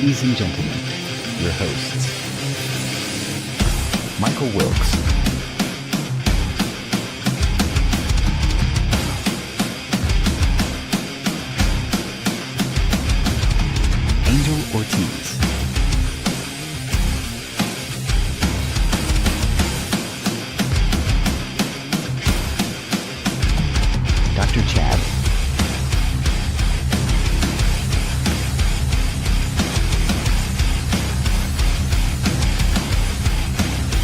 Ladies and gentlemen, your hosts, Michael Wilkes, Angel Ortiz, Dr. Chad,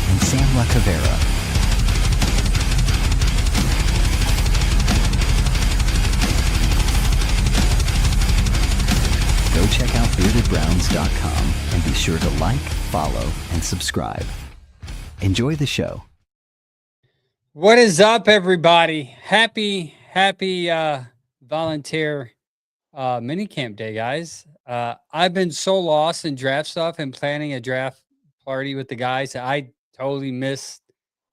and Sam La Cavera. Go check out beardedbrowns.com and be sure to like, follow, and subscribe. Enjoy the show. What is up, everybody? Happy volunteer minicamp day, guys. I've been so lost in draft stuff and planning a draft party with the guys that I totally missed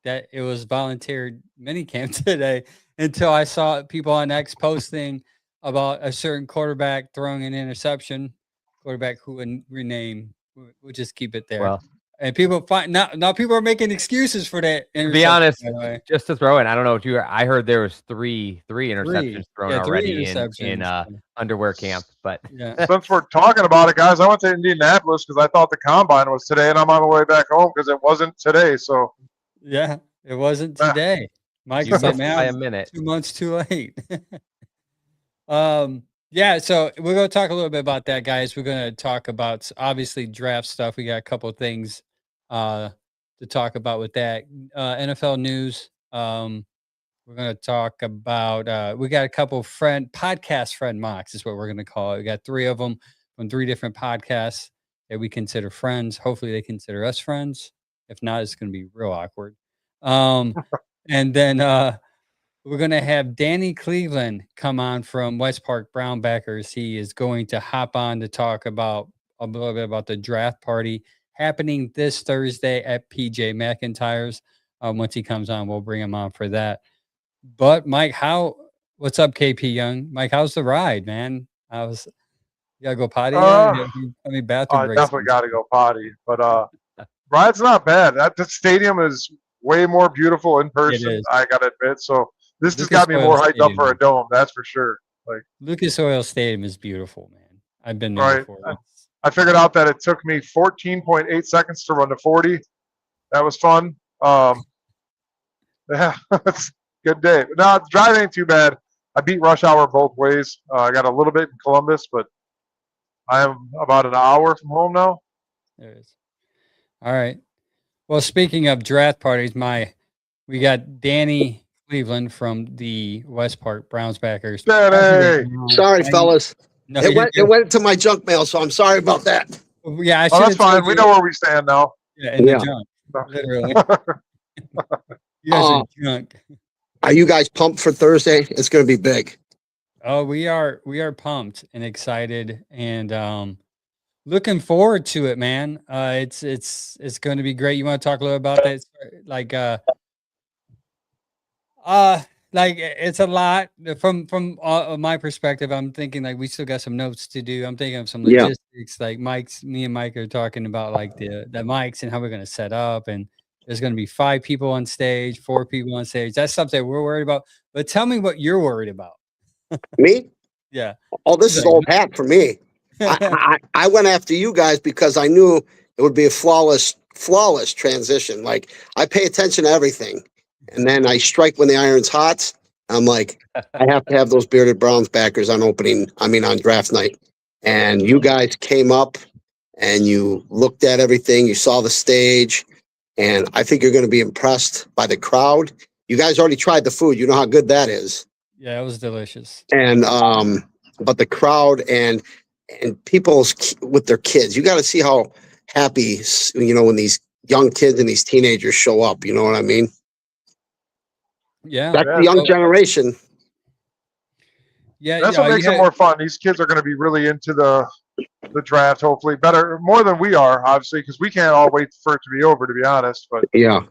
that it was volunteer minicamp today until I saw people on X posting about a certain quarterback throwing an interception, quarterback who would rename. We'll just keep it there. Well, and people find now people are making excuses for that. to be honest, just to throw in, I don't know if you. I heard there was three interceptions thrown already in underwear camp. But yeah. Since we're talking about it, guys, I went to Indianapolis because I thought the combine was today, and I'm on my way back home because it wasn't today. So yeah, it wasn't today. Mike said, "Man, by a minute, 2 months too late." Yeah, so we're going to talk a little bit about that, guys. We're going to talk about obviously draft stuff. We got a couple of things to talk about with that. NFL news. We're going to talk about we got a couple podcast friend mocks is what we're going to call it. We got 3 of them from 3 different podcasts that we consider friends. Hopefully they consider us friends. If not, it's going to be real awkward. And then we're going to have Danny Cleveland come on from West Park Brown Backers. He is going to hop on to talk about a little bit about the draft party happening this Thursday at PJ McIntyre's. Once he comes on, we'll bring him on for that. But Mike, what's up, KP Young? Mike, how's the ride, man? You gotta go potty? Bathroom I breaks? definitely got to go potty. But ride's not bad. The stadium is way more beautiful in person, I got to admit. So this has got me more hyped up for a dome, that's for sure. Like Lucas Oil Stadium is beautiful, man. I've been there before. I figured out that it took me 14.8 seconds to run to 40. That was fun. Yeah, it's a good day. No, the drive ain't too bad. I beat rush hour both ways. I got a little bit in Columbus, but I am about an hour from home now. There it is. All right. Well, speaking of draft parties, we got Danny Cleveland from the West Park Browns Backers. Danny! Sorry, fellas. No, it went to my junk mail, so I'm sorry about that. Yeah, that's fine. We know where we stand now. Yeah, in the junk, literally. You guys are junk. Are you guys pumped for Thursday? It's going to be big. Oh, we are pumped and excited and looking forward to it, man. It's going to be great. You want to talk a little about that? It's a lot from my perspective. I'm thinking like we still got some notes to do. I'm thinking of some logistics. Like me and Mike are talking about like the mics and how we're going to set up, and there's going to be 5 people on stage, 4 people on stage. That's something we're worried about. But tell me what you're worried about. Me? Yeah. Oh, this is old hat for me. I went after you guys because I knew it would be a flawless transition. Like I pay attention to everything. And then I strike when the iron's hot. I'm like, I have to have those bearded Browns backers on draft night. And you guys came up and you looked at everything. You saw the stage. And I think you're going to be impressed by the crowd. You guys already tried the food. You know how good that is. Yeah, it was delicious. And but the crowd and people with their kids, you got to see how happy, when these young kids and these teenagers show up. You know what I mean? Yeah, that's the young generation. Yeah, that's what makes it more fun. These kids are going to be really into the draft. Hopefully, more than we are, obviously, because we can't all wait for it to be over. To be honest, but yeah,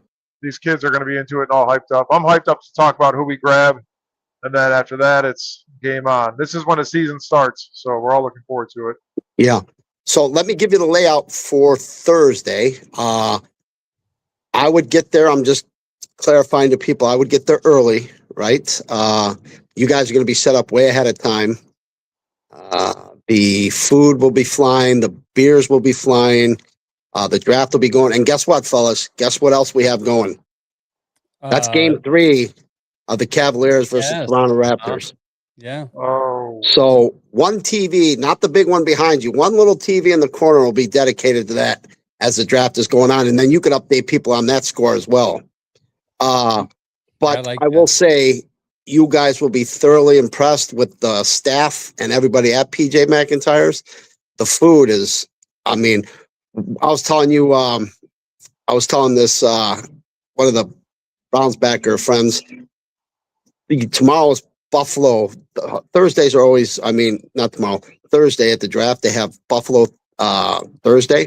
these kids are going to be into it and all hyped up. I'm hyped up to talk about who we grab, and then after that, it's game on. This is when the season starts, so we're all looking forward to it. Yeah. So let me give you the layout for Thursday. I would get there. I'm just clarifying to people. I would get there early, right? You guys are going to be set up way ahead of time. The food will be flying. The beers will be flying. The draft will be going. And guess what, fellas? Guess what else we have going? That's game 3 of the Cavaliers versus Toronto Raptors. Yeah. Oh. So one TV, not the big one behind you, one little TV in the corner will be dedicated to that as the draft is going on. And then you can update people on that score as well. But I will say you guys will be thoroughly impressed with the staff and everybody at PJ McIntyre's. The food is, I mean, I was telling this, one of the Browns backer friends, tomorrow's Buffalo. Thursdays are always, I mean, not tomorrow, Thursday at the draft, they have Buffalo Thursday.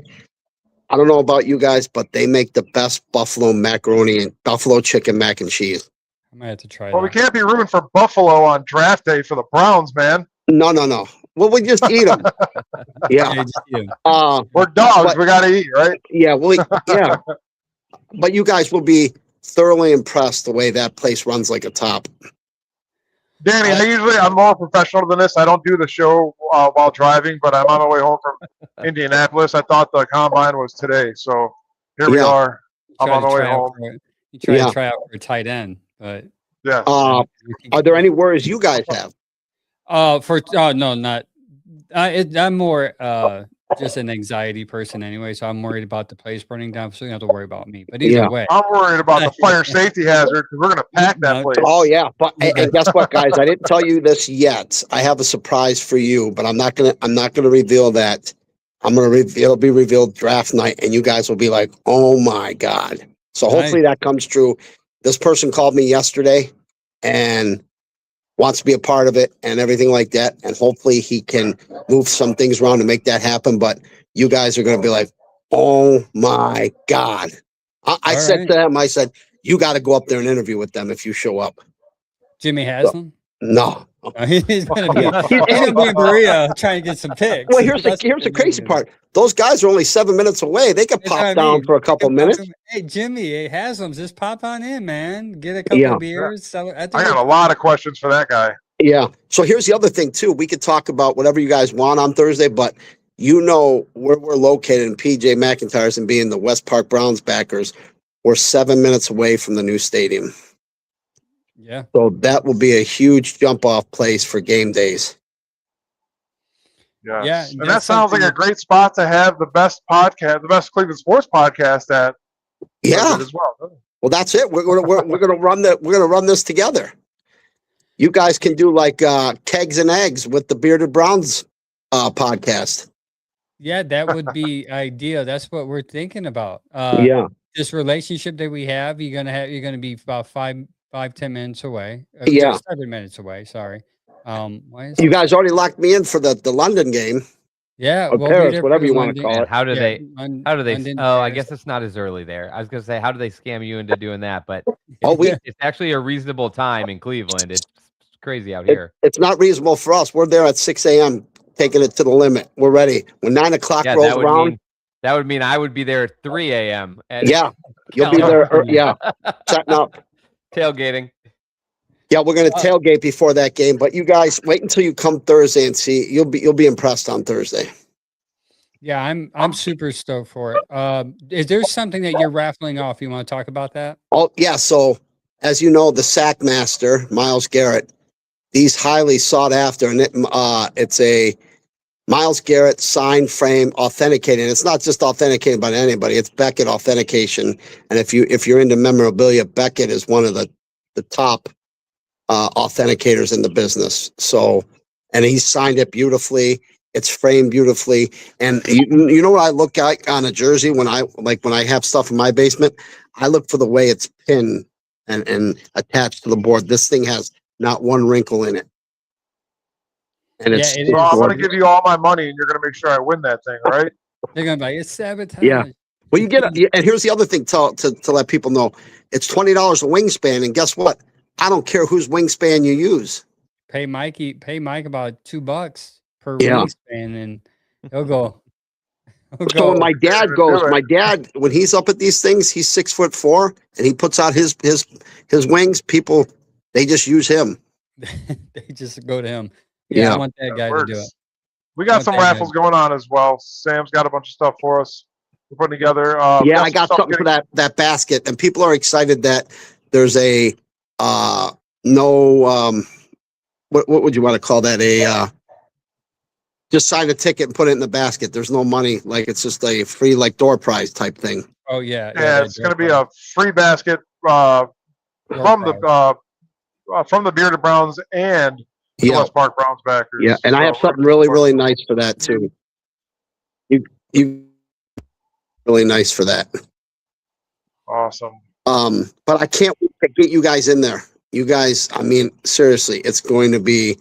I don't know about you guys, but they make the best buffalo macaroni and buffalo chicken mac and cheese. I might have to try Well, that. we can't be rooting for Buffalo on draft day for the Browns, man. No. Well, we just eat them. Yeah. just eat 'em. We're dogs. We got to eat, right? Yeah. Yeah. But you guys will be thoroughly impressed the way that place runs like a top. Danny, I'm more professional than this. I don't do the show while driving, but I'm on my way home from Indianapolis. I thought the combine was today, so here we are. I'm on my way home. You try to try out for a tight end, but yeah. Are there any worries you guys have? No, not. I'm more just an anxiety person anyway, so I'm worried about the place burning down, so you don't have to worry about me. But either way, I'm worried about the fire safety hazard because we're going to pack that place. Oh yeah, but and guess what, guys? I didn't tell you this yet. I have a surprise for you, but I'm not gonna reveal that. It'll be revealed draft night, and you guys will be like, "Oh my god!" So hopefully that comes true. This person called me yesterday and wants to be a part of it and everything like that. And hopefully he can move some things around to make that happen. But you guys are going to be like, oh my God. I said to him, I said, you got to go up there and interview with them if you show up. Jimmy Haslam? No. He's going to be in Berea trying to get some picks. Well, here's the crazy part. Those guys are only 7 minutes away. They could pop down for a couple minutes. Hey, Jimmy, Haslam's, just pop on in, man. Get a couple of beers. I got a lot of questions for that guy. Yeah. So here's the other thing, too. We could talk about whatever you guys want on Thursday, but you know where we're located in PJ McIntyre's and being the West Park Browns backers. We're 7 minutes away from the new stadium. Yeah. So that will be a huge jump-off place for game days. Yes. Yeah, and that sounds like a great spot to have the best podcast, the best Cleveland sports podcast at. Yeah. As well. Well, that's it. We're gonna run this together. You guys can do like kegs and eggs with the Bearded Browns podcast. Yeah, that would be ideal. That's what we're thinking about. This relationship that we have, you're gonna be about 5-10 minutes away. 7 minutes away. Sorry. You guys already locked me in for the London game. Yeah, or Paris, whatever you want to call it. How do they? I guess it's not as early there. I was gonna say, how do they scam you into doing that? But it's actually a reasonable time in Cleveland. It's crazy out here. It's not reasonable for us. We're there at 6 a.m. taking it to the limit. We're ready. When 9 o'clock rolls around. That would mean I would be there at 3 a.m. You'll be there. Setting up. Tailgating. Yeah, we're going to tailgate before that game, but you guys wait until you come Thursday and see. You'll be impressed on Thursday. Yeah, I'm super stoked for it. Is there something that you're raffling off? You want to talk about that? Oh yeah. So as you know, the Sack Master, Myles Garrett, he's highly sought after, and it's a Myles Garrett signed frame authenticated. It's not just authenticated by anybody; it's Beckett authentication. And if you're into memorabilia, Beckett is one of the top authenticators in the business. So, and he signed it beautifully. It's framed beautifully. And you know what I look at on a jersey when I have stuff in my basement? I look for the way it's pinned and attached to the board. This thing has not one wrinkle in it. And I'm going to give you all my money, and you're going to make sure I win that thing, right? They're going to be like, it's sabotage. Yeah. Well, you get and here's the other thing to let people know. It's $20 a wingspan, and guess what? I don't care whose wingspan you use. Pay Mike about $2 per wingspan, and he'll go. So when my dad goes, Do it. my dad, when he's up at these things, he's 6'4", and he puts out his wings. People, they just use him. They just go to him. Yeah, Yeah. I want that guy to do it. We got Want some that guy. raffles going on as well. Sam's got a bunch of stuff for us. We're putting together. Yeah, I got something for that basket, and people are excited that there's a no what would you want to call that, a just sign a ticket and put it in the basket. There's no money, like it's just a free like door prize type thing. Oh yeah. Yeah, it's going to be a free basket from the Bearded Browns and the Yeah, West Park Browns backers. yeah, and I have something really nice for that too. You really nice for that. Awesome. But I can't wait to get you guys in there. You guys, I mean, seriously, it's going to be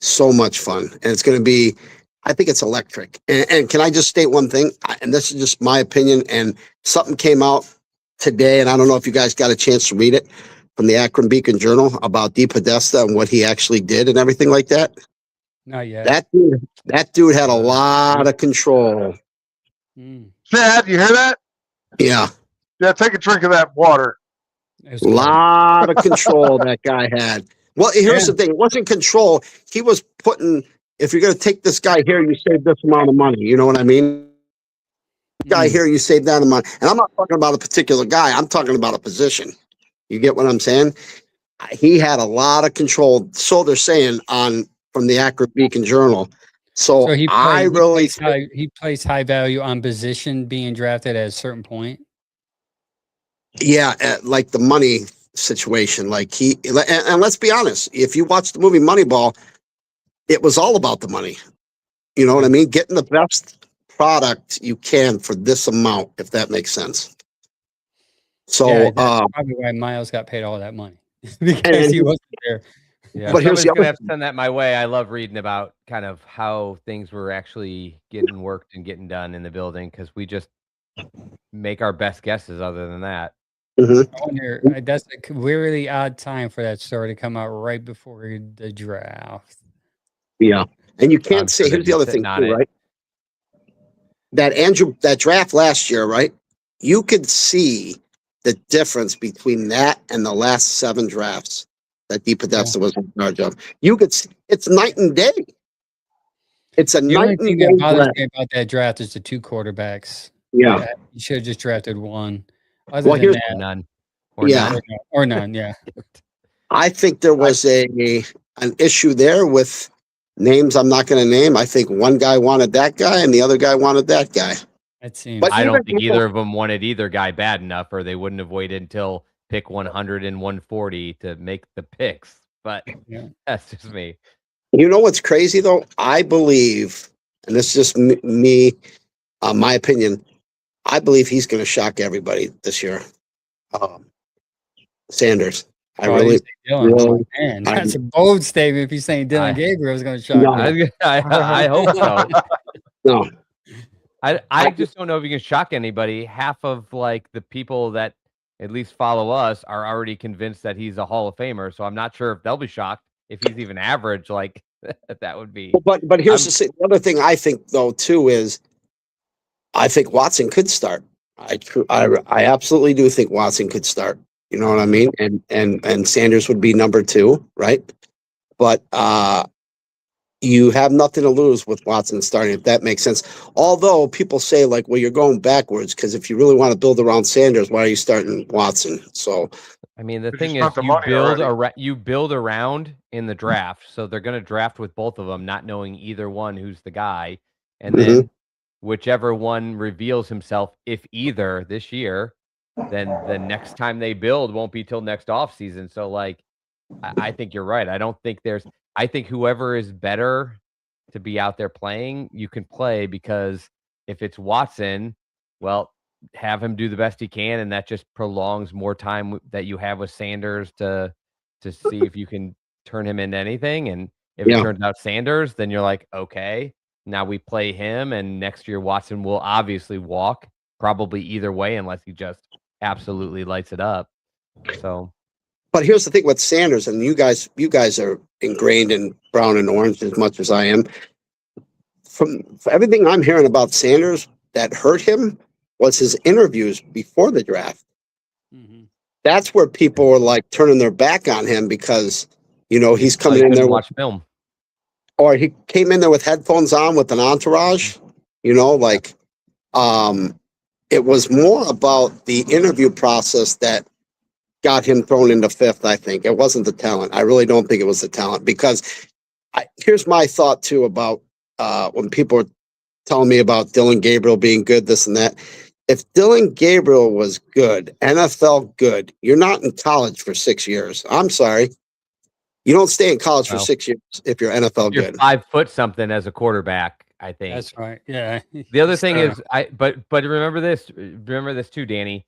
so much fun, and it's going to be, I think it's electric. And can I just state one thing? And this is just my opinion. And something came out today, and I don't know if you guys got a chance to read it, from the Akron Beacon Journal about DePodesta and what he actually did and everything like that. Not yet. That dude had a lot of control. Chad, you hear that? Yeah. Yeah, take a drink of that water. A lot of control that guy had. Well, here's the thing. It wasn't control. He was putting, if you're going to take this guy here, you save this amount of money. You know what I mean? Guy here, you save that amount. And I'm not talking about a particular guy. I'm talking about a position. You get what I'm saying? He had a lot of control. So they're saying from the Akron Beacon Journal. So he placed high value on position being drafted at a certain point. Yeah, like the money situation. Like and let's be honest, if you watch the movie Moneyball, it was all about the money. You know what I mean? Getting the best product you can for this amount, if that makes sense. So that's probably why Miles got paid all that money because he wasn't there. Yeah, but somebody's gonna have to send that my way. I love reading about kind of how things were actually getting worked and getting done in the building, because we just make our best guesses other than that. I wonder, that's a really odd time for that story to come out right before the draft. Yeah, and you can't say, here's the other thing too, right? That draft last year, right? You could see the difference between that and the last 7 drafts that DePodesta was in charge of. You could see, it's night and day. It's a night and day. The only thing that bothers me about that draft is the 2 quarterbacks. Yeah. You should have just drafted one. Well, here's none. Or none, yeah. I think there was an issue there with names I'm not going to name. I think one guy wanted that guy and the other guy wanted that guy. It seems. But I don't think either of them wanted either guy bad enough, or they wouldn't have waited until pick 100 and 140 to make the picks. But that's just me. You know what's crazy though? I believe, and this is just me, my opinion, I believe he's going to shock everybody this year. Sanders. Man, that's a bold statement if you're saying Dylan Gabriel is going to shock. No, I hope so. No. I just don't know if you can shock anybody. Half of like the people that at least follow us are already convinced that he's a Hall of Famer. So I'm not sure if they'll be shocked if he's even average. Like that would be. But here's the other thing I think though too is I think Watson could start. I absolutely do think Watson could start. You know what I mean? And Sanders would be number 2, right? But you have nothing to lose with Watson starting, if that makes sense. Although people say like, well, you're going backwards because if you really want to build around Sanders, why are you starting Watson? So, I mean, the thing is, you build around in the draft. So they're going to draft with both of them, not knowing either one who's the guy, and then whichever one reveals himself, if either this year, then the next time they build won't be till next off season. So like, I think you're right. I think whoever is better to be out there playing, you can play, because if it's Watson, well, have him do the best he can, and that just prolongs more time that you have with Sanders to see if you can turn him into anything. And if it turns out Sanders, then you're like, okay, now we play him, and next year Watson will obviously walk, probably either way, unless he just absolutely lights it up. So. But here's the thing with Sanders, and you guys are ingrained in brown and orange as much as I am. From everything I'm hearing about Sanders, that hurt him was his interviews before the draft. Mhm. That's where people were like turning their back on him because, he's coming in there watch film. Or he came in there with headphones on with an entourage, it was more about the interview process that got him thrown into fifth, I think. It wasn't the talent. I really don't think it was the talent because here's my thought too about when people are telling me about Dylan Gabriel being good, this and that. If Dylan Gabriel was good, NFL good, you're not in college for 6 years. I'm sorry. You don't stay in college for 6 years if you're NFL You're good. 5 foot something as a quarterback, I think. That's right. Yeah. The other thing is, but remember this too, Danny.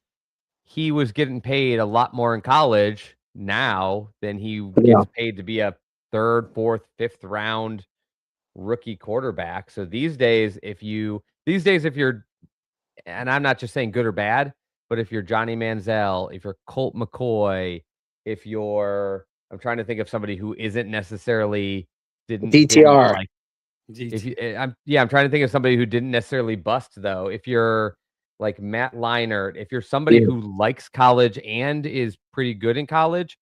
He was getting paid a lot more in college now than he gets paid to be a 3rd, 4th, 5th round rookie quarterback. So these days, if you're, and I'm not just saying good or bad, but if you're Johnny Manziel, if you're Colt McCoy, if you're, I'm trying to think of somebody who isn't necessarily DTR. I'm trying to think of somebody who didn't necessarily bust though. If you're like Matt Leinart, if you're somebody who likes college and is pretty good in college,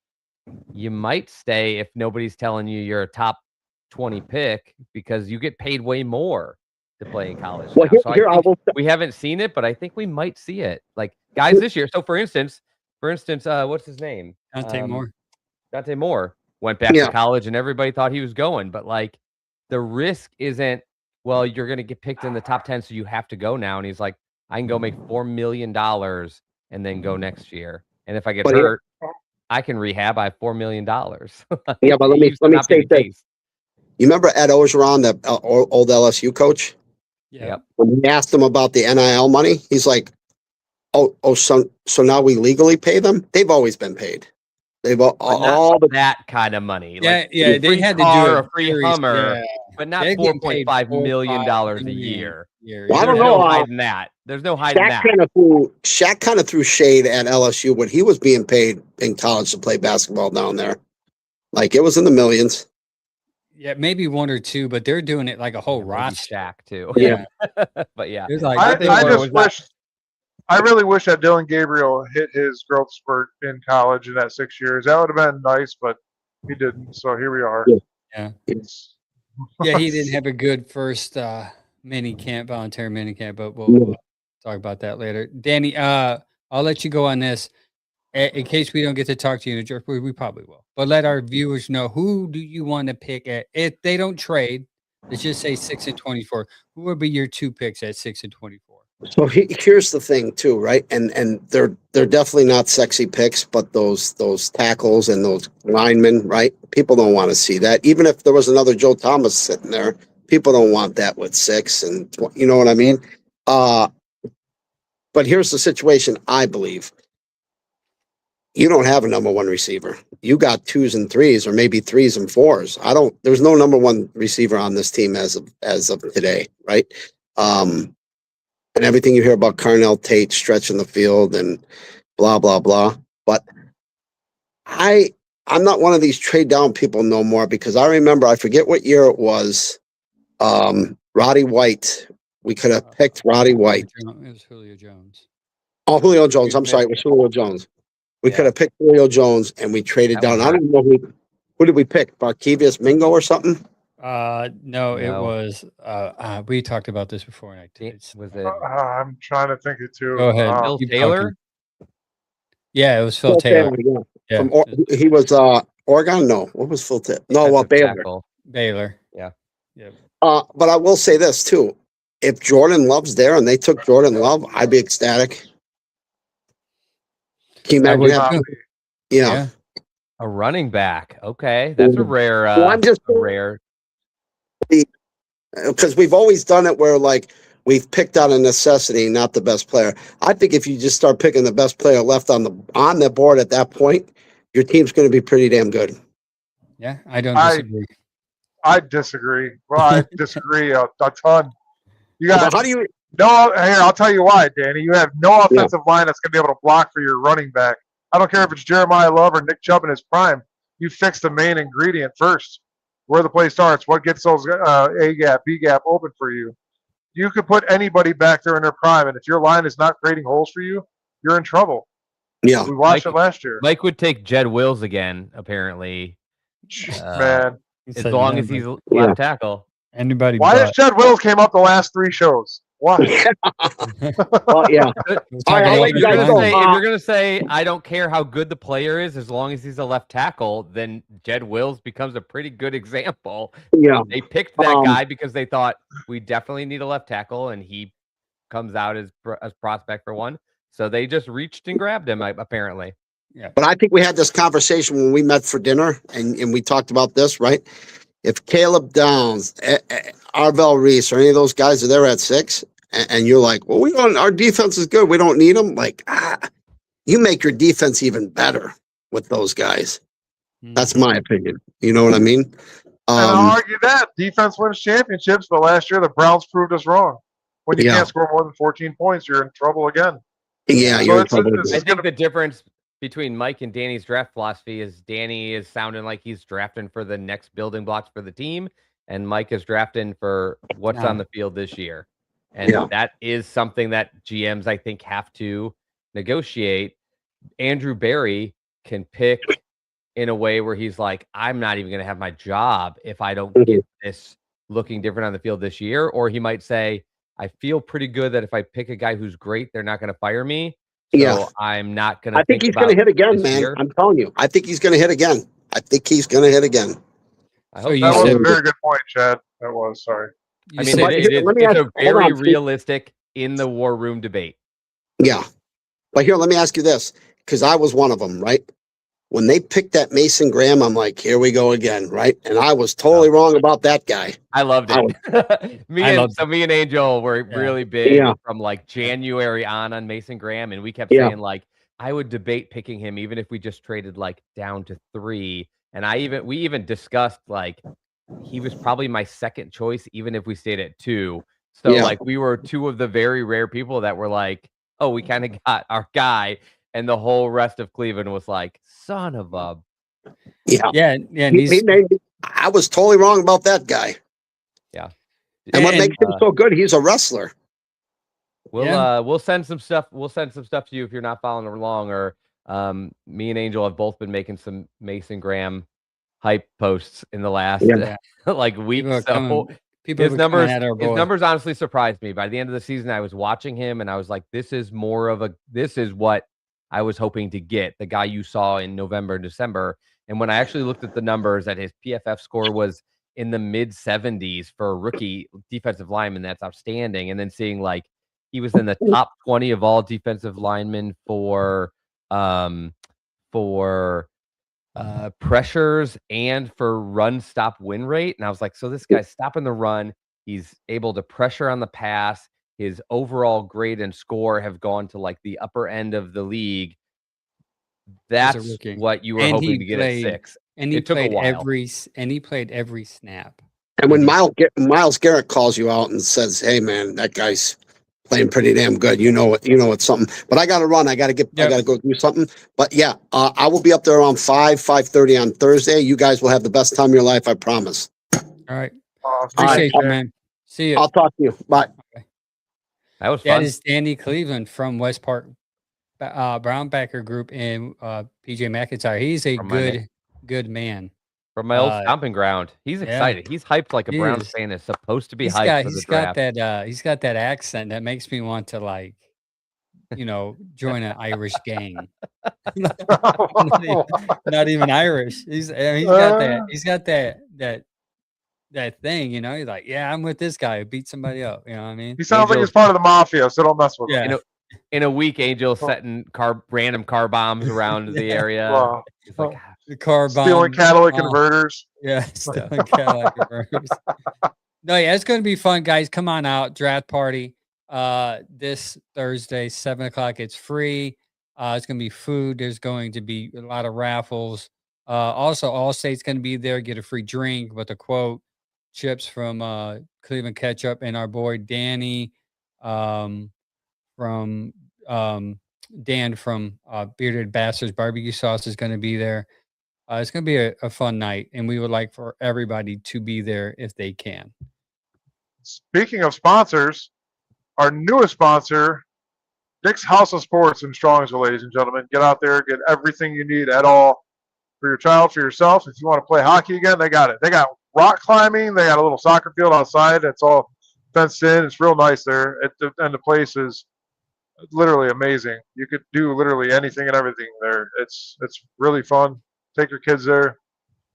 you might stay if nobody's telling you you're a top 20 pick because you get paid way more to play in college. Well, we haven't seen it, but I think we might see it. Like guys this year. So for instance, what's his name? Dante Moore went back to college and everybody thought he was going, but like the risk isn't, well, you're going to get picked in the top 10, so you have to go now. And he's like, I can go make $4 million and then go next year. And if I get hurt, I can rehab. I have $4 million. Yeah, but let me say this. You remember Ed Ogeron, the old LSU coach? Yeah. When we asked him about the NIL money, he's like, so now we legally pay them? They've always been paid. They've all that kind of money. They had to do a free Hummer, but not $4.5 million a year. Well, I don't know. There's no hiding that. Shaq kind of threw shade at LSU when he was being paid in college to play basketball down there. Like it was in the millions. Yeah, maybe 1 or 2, but they're doing it like a whole roster. Shaq too. Yeah, but yeah, I really wish that Dylan Gabriel hit his growth spurt in college in that 6 years. That would have been nice, but he didn't. So here we are. Yeah. He didn't have a good first voluntary mini camp, but we'll talk about that later. Danny, I'll let you go on this. In case we don't get to talk to you in a jerk, we probably will. But let our viewers know, who do you want to pick at, if they don't trade, let's just say 6 and 24. Who would be your 2 picks at 6 and 24? So here's the thing too, right? And they're definitely not sexy picks, but those tackles and those linemen, right? People don't want to see that. Even if there was another Joe Thomas sitting there, people don't want that with 6, and you know what I mean? But here's the situation, I believe. You don't have a number 1 receiver. You got 2s and 3s, or maybe 3s and 4s. There's no number 1 receiver on this team as of today, right? And everything you hear about Carnell Tate stretching the field and blah, blah, blah. But I'm not one of these trade down people no more, because I remember, I forget what year it was, Roddy White. We could have picked Roddy White. It was Julio Jones. Oh, Julio Jones. I'm sorry. It was Julio Jones. We could have picked Julio Jones and we traded down. I don't know who did we pick? Barkevius Mingo or something? No, it was we talked about this before. Was it? I'm trying to think it too. Go ahead. Phil Taylor? Yeah, it was Phil Taylor. Yeah. He was Oregon? No. What was Phil Taylor? No, Baylor. Baylor. Yeah. But I will say this too. If Jordan Love's there and they took Jordan Love, I'd be ecstatic. Can you imagine? Yeah. A running back. Okay. That's a rare rare. Because we've always done it where like we've picked out a necessity, not the best player. I think if you just start picking the best player left on the board at that point, your team's going to be pretty damn good. Yeah, I don't disagree. I disagree. Well, I disagree a ton. You got how do you? No, here I'll tell you why, Danny. You have no offensive line that's going to be able to block for your running back. I don't care if it's Jeremiah Love or Nick Chubb in his prime. You fix the main ingredient first. Where the play starts, what gets those A gap, B gap open for you. you could put anybody back there in their prime, and if your line is not creating holes for you, you're in trouble. Yeah. We watched it last year. Mike would take Jed Wills again, apparently. Man. As long as he's left tackle. Anybody? Why has Jed Wills came up the last 3 shows? Why? Well, yeah. If you're gonna say I don't care how good the player is, as long as he's a left tackle, then Jed Wills becomes a pretty good example. Yeah. They picked that guy because they thought we definitely need a left tackle, and he comes out as prospect for one. So they just reached and grabbed him, apparently. Yeah. But I think we had this conversation when we met for dinner, and we talked about this, right? If Caleb Downs, Arvell Reese, or any of those guys are there at 6, and you're like, well, we don't. Our defense is good. We don't need them. Like, you make your defense even better with those guys. That's my opinion. You know what I mean? And I'll argue that defense wins championships, but last year the Browns proved us wrong. When you can't score more than 14 points, you're in trouble again. Yeah, so you're in trouble. I think the difference between Mike and Danny's draft philosophy is Danny is sounding like he's drafting for the next building blocks for the team, and Mike is drafting for what's on the field this year. And that is something that GMs, I think, have to negotiate. Andrew Berry can pick in a way where he's like, I'm not even going to have my job if I don't get this looking different on the field this year. Or he might say, I feel pretty good that if I pick a guy who's great, they're not going to fire me. So I'm not going to. I think he's going to hit again, man. Year. I'm telling you. I think he's going to hit again. I think he's going to hit again. That was a very good point, Chad. That was, sorry. I mean, it's a very realistic in the war room debate. Yeah. But here, let me ask you this, because I was one of them, right? When they picked that Mason Graham, I'm like, here we go again, right? And I was totally wrong about that guy. I loved it. Me and Angel were really big from like January on Mason Graham, and we kept saying like, I would debate picking him even if we just traded like down to 3. And we even discussed like he was probably my second choice, even if we stayed at 2. So like we were 2 of the very rare people that were like, oh, we kind of got our guy. And the whole rest of Cleveland was like, son of a. Yeah. I was totally wrong about that guy. Yeah. And what makes him so good, he's a wrestler. We'll send some stuff. We'll send some stuff to you if you're not following along. Or me and Angel have both been making some Mason Graham hype posts in the last like week. So his numbers honestly surprised me. By the end of the season, I was watching him and I was like, this is what I was hoping to get, the guy you saw in November and December. And when I actually looked at the numbers, that his PFF score was in the mid 70s for a rookie defensive lineman, that's outstanding. And then seeing like he was in the top 20 of all defensive linemen for pressures and for run stop win rate. And I was like, so this guy's stopping the run. He's able to pressure on the pass. His overall grade and score have gone to like the upper end of the league. That's what you were hoping to get at 6. And he played every snap. And when Myles Garrett calls you out and says, "Hey man, that guy's playing pretty damn good," you know it's something. But I got to run. I got to go do something. But yeah, I will be up there around 5:30 on Thursday. You guys will have the best time of your life. I promise. All right. Appreciate you, man. See you. I'll talk to you. Bye. Okay. That was fun. That is Danny Cleveland from West Park Brownbacker Group in PJ McIntyre. He's a good man. From my old stomping ground. He's excited. He's hyped like a Browns fan is supposed to be hyped for the draft. He's got that accent that makes me want to like, join an Irish gang. not even Irish. He's got that thing, he's like, yeah, I'm with this guy who beat somebody up. You know what I mean? He sounds like he's part of the mafia, so don't mess with him. In a week, Angel setting random car bombs around the area. Wow. He's like, the car bomb. Stealing catalytic converters. Yeah, stealing catalytic converters. No, yeah, it's going to be fun, guys. Come on out. Draft party this Thursday, 7:00. It's free. It's going to be food. There's going to be a lot of raffles. Also, Allstate's going to be there. Get a free drink with a quote. Chips from Cleveland Ketchup and our boy Danny from Dan from Bearded Bastards Barbecue Sauce is going to be there. It's going to be a fun night, and we would like for everybody to be there if they can. speaking of sponsors, our newest sponsor, Dick's House of Sports in Strongsville, ladies and gentlemen. Get out there, get everything you need at all for your child, for yourself. If you want to play hockey again, they got it. They got rock climbing. They got a little soccer field outside. It's all fenced in. It's real nice there. And the place is literally amazing. You could do literally anything and everything there. It's really fun. Take your kids there,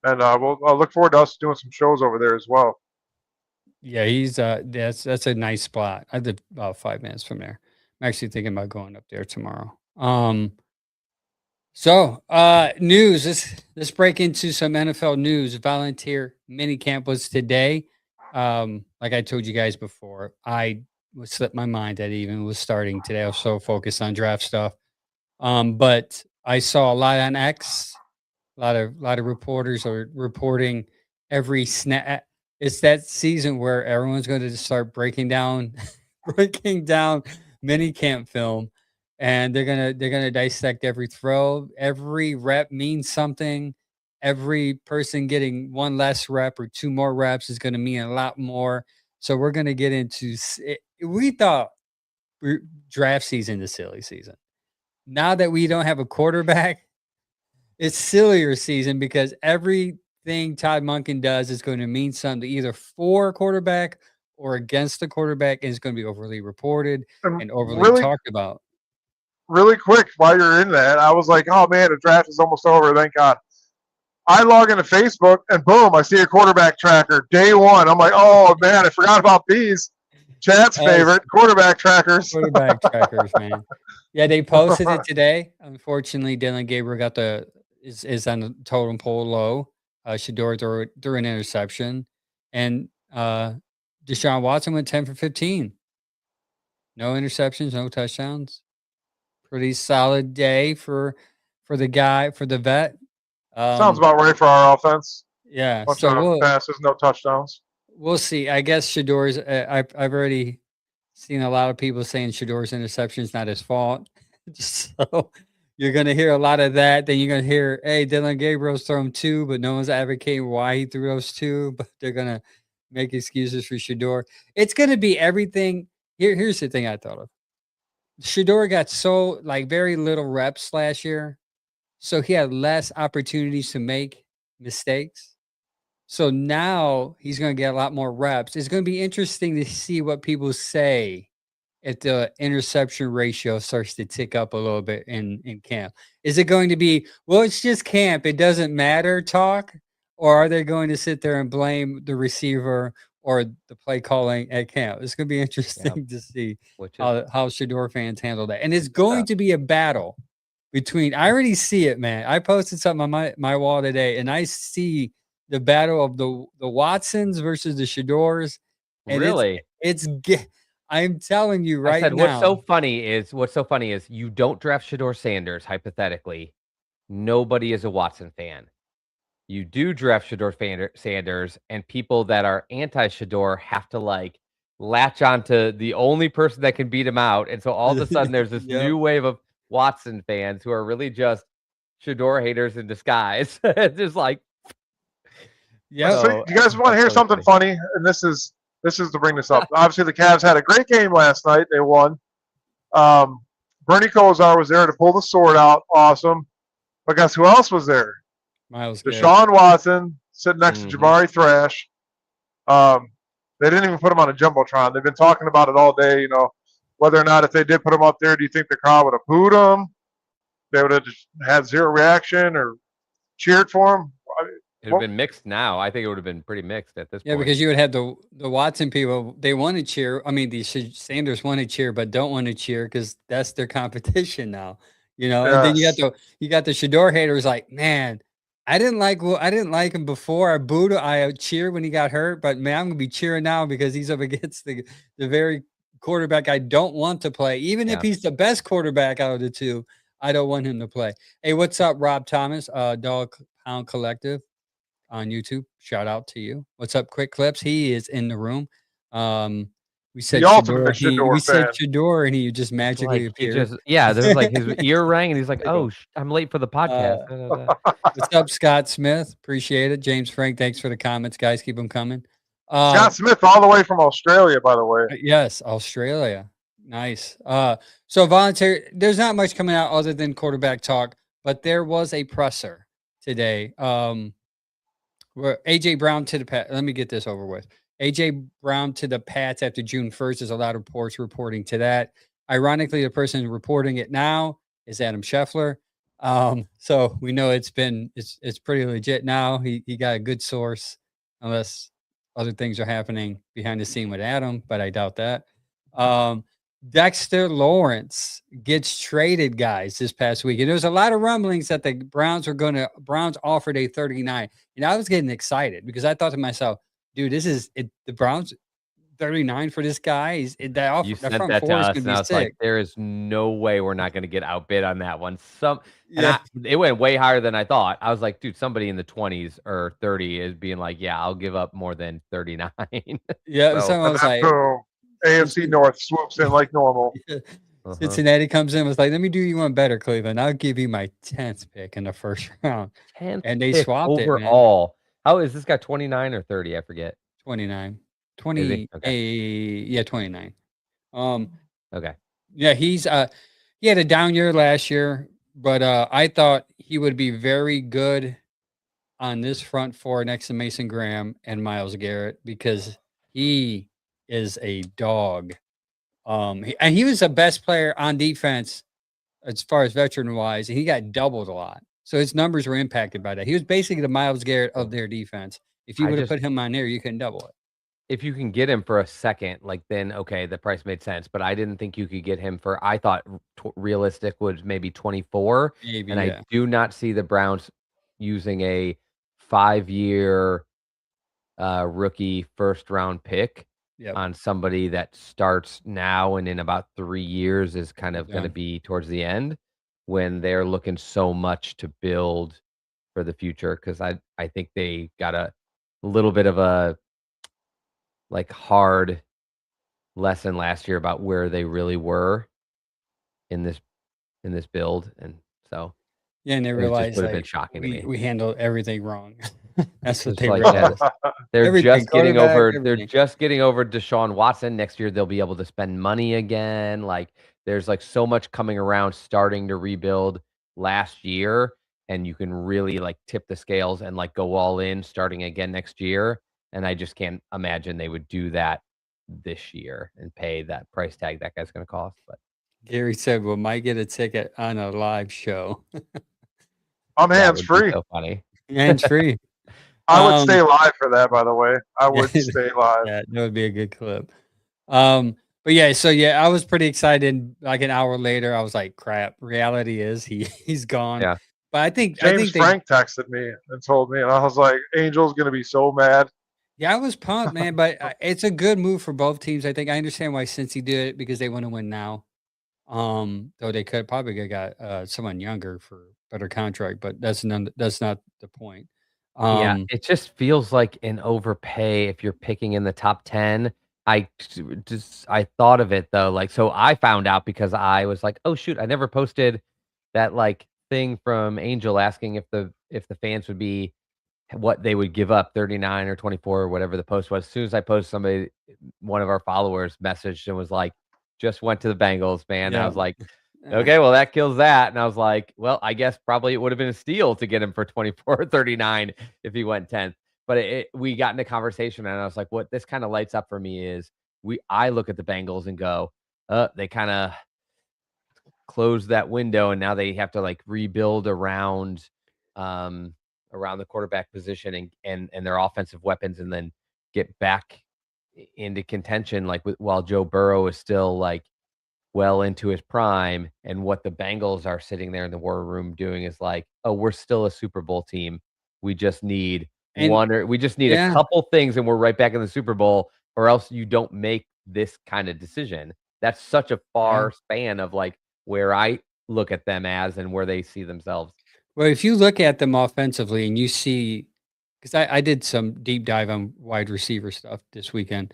and I'll look forward to us doing some shows over there as well. Yeah, he's that's a nice spot. I live about 5 minutes from there. I'm actually thinking about going up there tomorrow. So news. Let's break into some NFL news. Volunteer minicamp was today. Like I told you guys before, I slipped my mind that it even was starting today. I was so focused on draft stuff. But I saw a lot on X. A lot of reporters are reporting every snap. It's that season where everyone's going to start breaking down mini camp film, and they're gonna dissect every throw. Every rep means something. Every person getting one less rep or 2 more reps is going to mean a lot more. So we're going to get into. We thought draft season is silly season. Now that we don't have a quarterback, it's sillier season because everything Todd Monken does is going to mean something either for a quarterback or against the quarterback, and it's going to be overly reported and overly talked about. Really quick, while you're in that, I was like, oh man, the draft is almost over. Thank God. I log into Facebook and boom, I see a quarterback tracker day one. I'm like, oh man, I forgot about these. Chat's favorite quarterback trackers. Quarterback trackers, man. Yeah, they posted it today. Unfortunately, Dylan Gabriel is on the totem pole low. Shador threw an interception, and Deshaun Watson went 10 for 15. No interceptions, no touchdowns. Pretty solid day for the vet. Sounds about right for our offense. Yeah, bunch of passes, no touchdowns. We'll see. I guess Shador's. I've already seen a lot of people saying Shador's interception is not his fault. So you're gonna hear a lot of that. Then you're gonna hear, "Hey, Dylan Gabriel's thrown 2, but no one's advocating why he threw those 2." But they're gonna make excuses for Shador. It's gonna be everything. Here's the thing I thought of. Shador got so very little reps last year, so he had less opportunities to make mistakes. So now he's going to get a lot more reps. It's going to be interesting to see what people say if the interception ratio starts to tick up a little bit in camp. Is it going to be, well, it's just camp, it doesn't matter talk? Or are they going to sit there and blame the receiver or the play calling at camp? It's going to be interesting to see how Shador fans handle that. And it's going to be a battle between, I already see it, man. I posted something on my wall today, and I see the battle of the Watsons versus the Shadors. And really? I'm telling you right now. What's so funny is you don't draft Shador Sanders, hypothetically. Nobody is a Watson fan. You do draft Shador Sanders, and people that are anti-Shador have to latch onto the only person that can beat him out. And so all of a sudden there's this new wave of Watson fans who are really just Shador haters in disguise. It's just So you guys want to hear something funny? And this is to bring this up. Obviously, the Cavs had a great game last night. They won. Bernie Kosar was there to pull the sword out. Awesome. But guess who else was there? Miles Deshaun Watson sitting next to Jabari Thrash. They didn't even put him on a jumbotron. They've been talking about it all day. Whether or not if they did put him up there, do you think the crowd would have booed him? They would have just had zero reaction or cheered for him? It would have been mixed now. I think it would have been pretty mixed at this point. Yeah, because you would have the Watson people, they want to cheer. I mean, the Sanders want to cheer, but don't want to cheer because that's their competition now. And then you got the Shador haters man, I didn't like him before. I booed him. I cheered when he got hurt, but man, I'm gonna be cheering now because he's up against the very quarterback I don't want to play. Even if he's the best quarterback out of the two, I don't want him to play. Hey, what's up, Rob Thomas, Dog Pound Collective on YouTube? Shout out to you. What's up, Quick Clips? He is in the room. We said Shador, and he just magically appeared. There's his ear rang, and he's like, "Oh, I'm late for the podcast." What's up, Scott Smith? Appreciate it. James Frank, thanks for the comments, guys. Keep them coming. Scott Smith, all the way from Australia, by the way. Yes, Australia. Nice. So voluntary. There's not much coming out other than quarterback talk, but there was a presser today. Where AJ Brown to the Pat. Let me get this over with. AJ Brown to the Pats after June 1st. There's a lot of reports reporting to that. Ironically, the person reporting it now is Adam Scheffler. So we know it's pretty legit now. He got a good source, unless other things are happening behind the scene with Adam, but I doubt that. Dexter Lawrence gets traded, guys, this past week. And there was a lot of rumblings that the Browns offered a 39. And I was getting excited because I thought to myself, dude, this is it, the Browns 39 for this guy. You sent that to us, and I was like, there is no way we're not going to get outbid on that one. It went way higher than I thought. I was like, dude, somebody in the 20s or 30 is being like, yeah, I'll give up more than 39. Yeah, so I was like, AFC North swoops in like normal. Cincinnati comes in and was like, let me do you one better, Cleveland. I'll give you my 10th pick in the first round. 10th and they swapped overall. How is this guy 29 or 30? I forget. 29. 20. Okay. 29. Okay. Yeah, he had a down year last year, but I thought he would be very good on this front four next to Mason Graham and Myles Garrett because he is a dog. And he was the best player on defense as far as veteran wise, and he got doubled a lot. So his numbers were impacted by that. He was basically the Myles Garrett of their defense. If you would have put him on there, you couldn't double it. If you can get him for a second, like then, okay, the price made sense. But I didn't think you could get him for, I thought realistic was maybe 24. Maybe, and I do not see the Browns using a 5-year rookie first round pick on somebody that starts now and in about 3 years is kind of going to be towards the end when they're looking so much to build for the future. Because I think they got a little bit of a hard lesson last year about where they really were in this build, and so and they realized would have been shocking to me. We handled everything wrong. That's what they realized. They're just getting over. Everything. They're just getting over Deshaun Watson. Next year they'll be able to spend money again. Like there's so much coming around, starting to rebuild last year, and you can really tip the scales and go all in starting again next year. And I just can't imagine they would do that this year and pay that price tag that guy's going to cost. But Gary said, "We might get a ticket on a live show." I'm hands free. So funny. Hands free. I would stay live for that. By the way, I would stay live. Yeah, that would be a good clip. But yeah, so yeah, I was pretty excited. Like an hour later, I was like, "Crap!" Reality is he's gone. Yeah. But I think Frank texted me and told me, and I was like, "Angel's gonna be so mad." Yeah, I was pumped, man, but it's a good move for both teams. I think I understand why Cincy did it because they want to win now. Though they could probably got someone younger for better contract, but that's not the point. Yeah, it just feels like an overpay if you're picking in the top 10. I thought of it though, so I found out because I was like, oh shoot, I never posted that thing from Angel asking if the fans would be what they would give up, 39 or 24 or whatever the post was. As soon as I posted, one of our followers messaged and was like, just went to the Bengals, man. Yeah. And I was like, okay, well, that kills that. And I was like, well, I guess probably it would have been a steal to get him for 24 or 39 if he went 10th. But we got into conversation, and I was like, what this kind of lights up for me is I look at the Bengals and go, they kind of closed that window, and now they have to rebuild around the quarterback position and their offensive weapons, and then get back into contention while Joe Burrow is still well into his prime. And what the Bengals are sitting there in the war room doing is we're still a Super Bowl team. We just need a couple things and we're right back in the Super Bowl, or else you don't make this kind of decision. That's such a far span of where I look at them as and where they see themselves. Well, if you look at them offensively and you see, because I did some deep dive on wide receiver stuff this weekend,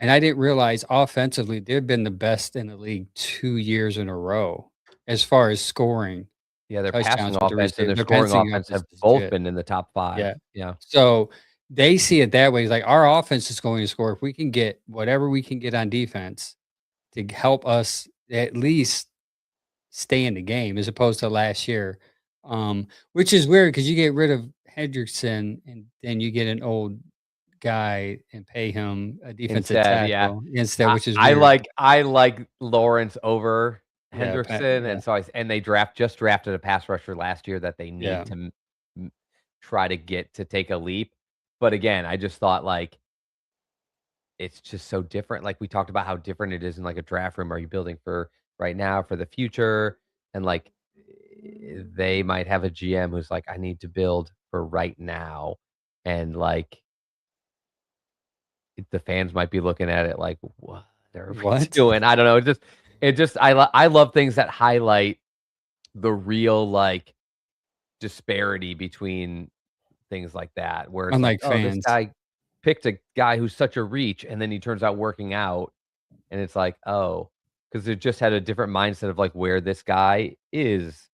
and I didn't realize offensively they've been the best in the league 2 years in a row as far as scoring. Yeah, their passing offense and their scoring offense have both been in the top 5. Yeah. So they see it that way. It's like our offense is going to score. If we can get whatever we can get on defense to help us at least stay in the game as opposed to last year. Which is weird because you get rid of Hendrickson and then you get an old guy and pay him a defensive Instead, yeah. tackle instead, which is I weird. like Lawrence over Yeah, Hendrickson, yeah. and so and they just drafted a pass rusher last year that they need Yeah. to try to get to take a leap. But again, I just thought like it's just so different. Like we talked about how different it is in like a draft room. Are you building for right now, for the future? And like they might have a GM who's like, I need to build for right now. And like the fans might be looking at it like, what are we doing? I don't know. I love things that highlight the real like disparity between things like that, where it's Unlike like, oh, this fans. guy picked a guy who's such a reach, and then he turns out working out, and it's like, oh, because it just had a different mindset of like where this guy is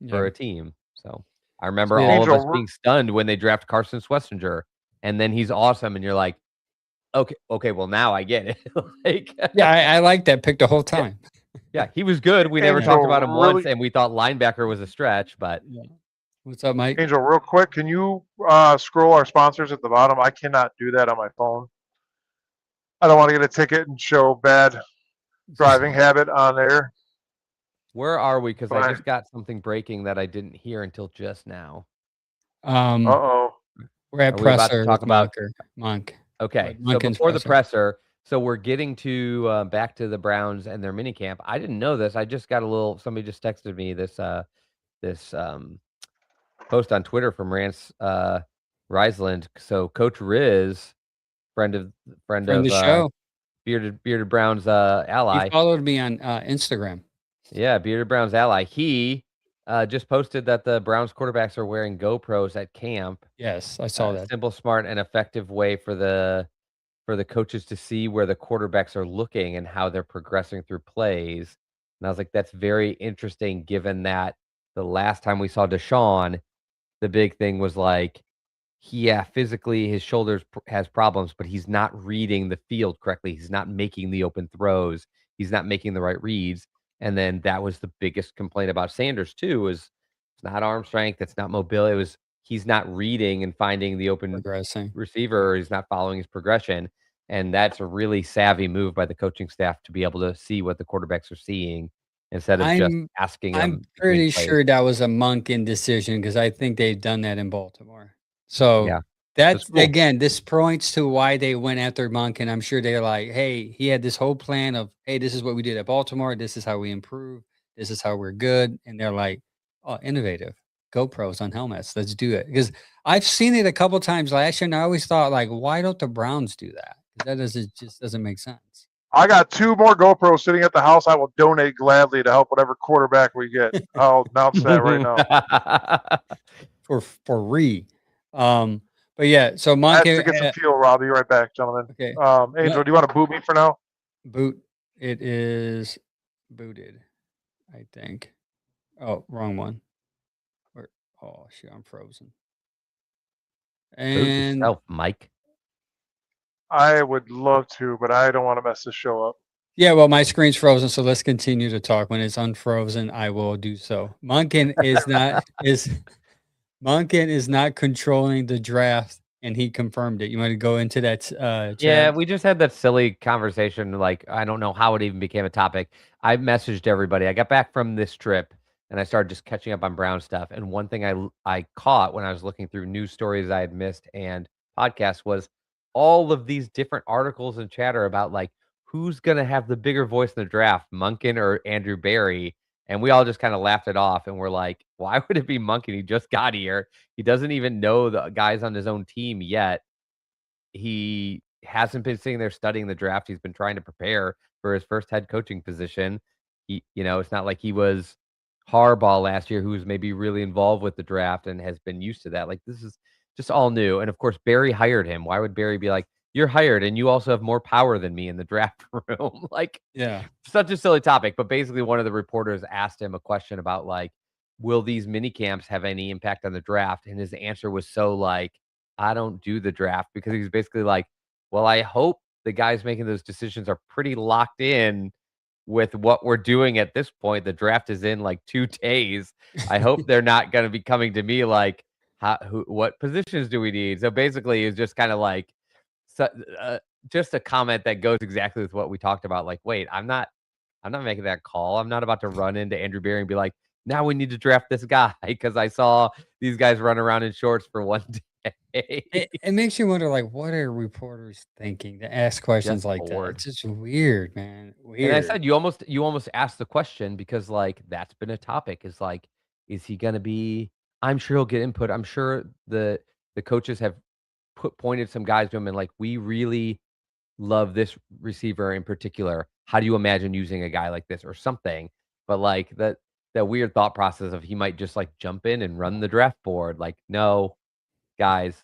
for a team. So I remember all of us being stunned when they draft Carson Schlesinger, and then he's awesome, and you're like, okay, well now I get it. Like, yeah, I like that pick the whole time. Yeah, he was good. We never talked about him once, and we thought linebacker was a stretch, but What's up, Mike? Angel, real quick, can you scroll our sponsors at the bottom? I cannot do that on my phone. I don't want to get a ticket and show bad driving habit on there. Where are we? Because I just got something breaking that I didn't hear until just now. We're at presser. About to talk about Monk. Okay, so before the presser, so we're getting to back to the Browns and their mini camp. I didn't know this. I just got a little. Somebody just texted me this post on Twitter from Rance Riesland. So Coach Riz, friend of the show, Bearded Browns ally. He followed me on Instagram. Yeah, Bearded Browns ally. He just posted that the Browns quarterbacks are wearing GoPros at camp. Yes, I saw that. Simple, smart, and effective way for the coaches to see where the quarterbacks are looking and how they're progressing through plays. And I was like, that's very interesting, given that the last time we saw Deshaun, the big thing was like, physically his shoulders has problems, but he's not reading the field correctly. He's not making the open throws. He's not making the right reads. And then that was the biggest complaint about Sanders too, is it's not arm strength. It's not mobility. It was, he's not reading and finding the open receiver, or he's not following his progression. And that's a really savvy move by the coaching staff to be able to see what the quarterbacks are seeing instead of just asking them. I'm pretty sure that was a Monken decision because I think they've done that in Baltimore. So that's cool. Again, this points to why they went after Monken. I'm sure they're like, hey, he had this whole plan of, hey, this is what we did at Baltimore. This is how we improve. This is how we're good. And they're like, oh, innovative. GoPros on helmets. Let's do it. Because I've seen it a couple times last year, and I always thought, like, why don't the Browns do that? That doesn't make sense. I got 2 more GoPros sitting at the house. I will donate gladly to help whatever quarterback we get. I'll announce that right now. For free. But yeah, so Monk to get some fuel, Rob. Be right back, gentlemen. Okay. Angel, do you want to boot me for now? Boot. It is booted, I think. Oh, wrong one. Oh shit, I'm frozen. And boot yourself, Mike. I would love to, but I don't want to mess this show up. Yeah, well, my screen's frozen, so let's continue to talk. When it's unfrozen, I will do so. Monken is not controlling the draft, and he confirmed it. You want to go into that? Chat? Yeah, we just had that silly conversation. Like, I don't know how it even became a topic. I messaged everybody. I got back from this trip, and I started just catching up on Brown stuff. And one thing I caught when I was looking through news stories I had missed and podcasts was all of these different articles and chatter about like who's going to have the bigger voice in the draft, Monken or Andrew Berry. And we all just kind of laughed it off, and we're like, why would it be Monken? He just got here. He doesn't even know the guys on his own team yet. He hasn't been sitting there studying the draft. He's been trying to prepare for his first head coaching position. It's not like he was Harbaugh last year, who was maybe really involved with the draft and has been used to that. Like, this is just all new. And of course, Barry hired him. Why would Barry be like, you're hired and you also have more power than me in the draft room? Like, yeah, such a silly topic. But basically, one of the reporters asked him a question about like, will these mini camps have any impact on the draft? And his answer was so like, I don't do the draft, because he's basically like, well, I hope the guys making those decisions are pretty locked in with what we're doing at this point. The draft is in like 2 days. I hope they're not going to be coming to me like, what positions do we need? So basically, it's just kind of like, so, just a comment that goes exactly with what we talked about. Like, wait, I'm not making that call. I'm not about to run into Andrew Berry and be like, now we need to draft this guy because I saw these guys run around in shorts for one day. It makes you wonder, like, what are reporters thinking to ask questions Just like that? bored. It's just weird, man. And I Weird. said you almost asked the question, because like that's been a topic, is like, is he gonna be, I'm sure he'll get input. I'm sure the coaches have pointed some guys to him and like, we really love this receiver in particular. How do you imagine using a guy like this or something? But like that weird thought process of he might just like jump in and run the draft board. Like, no, guys,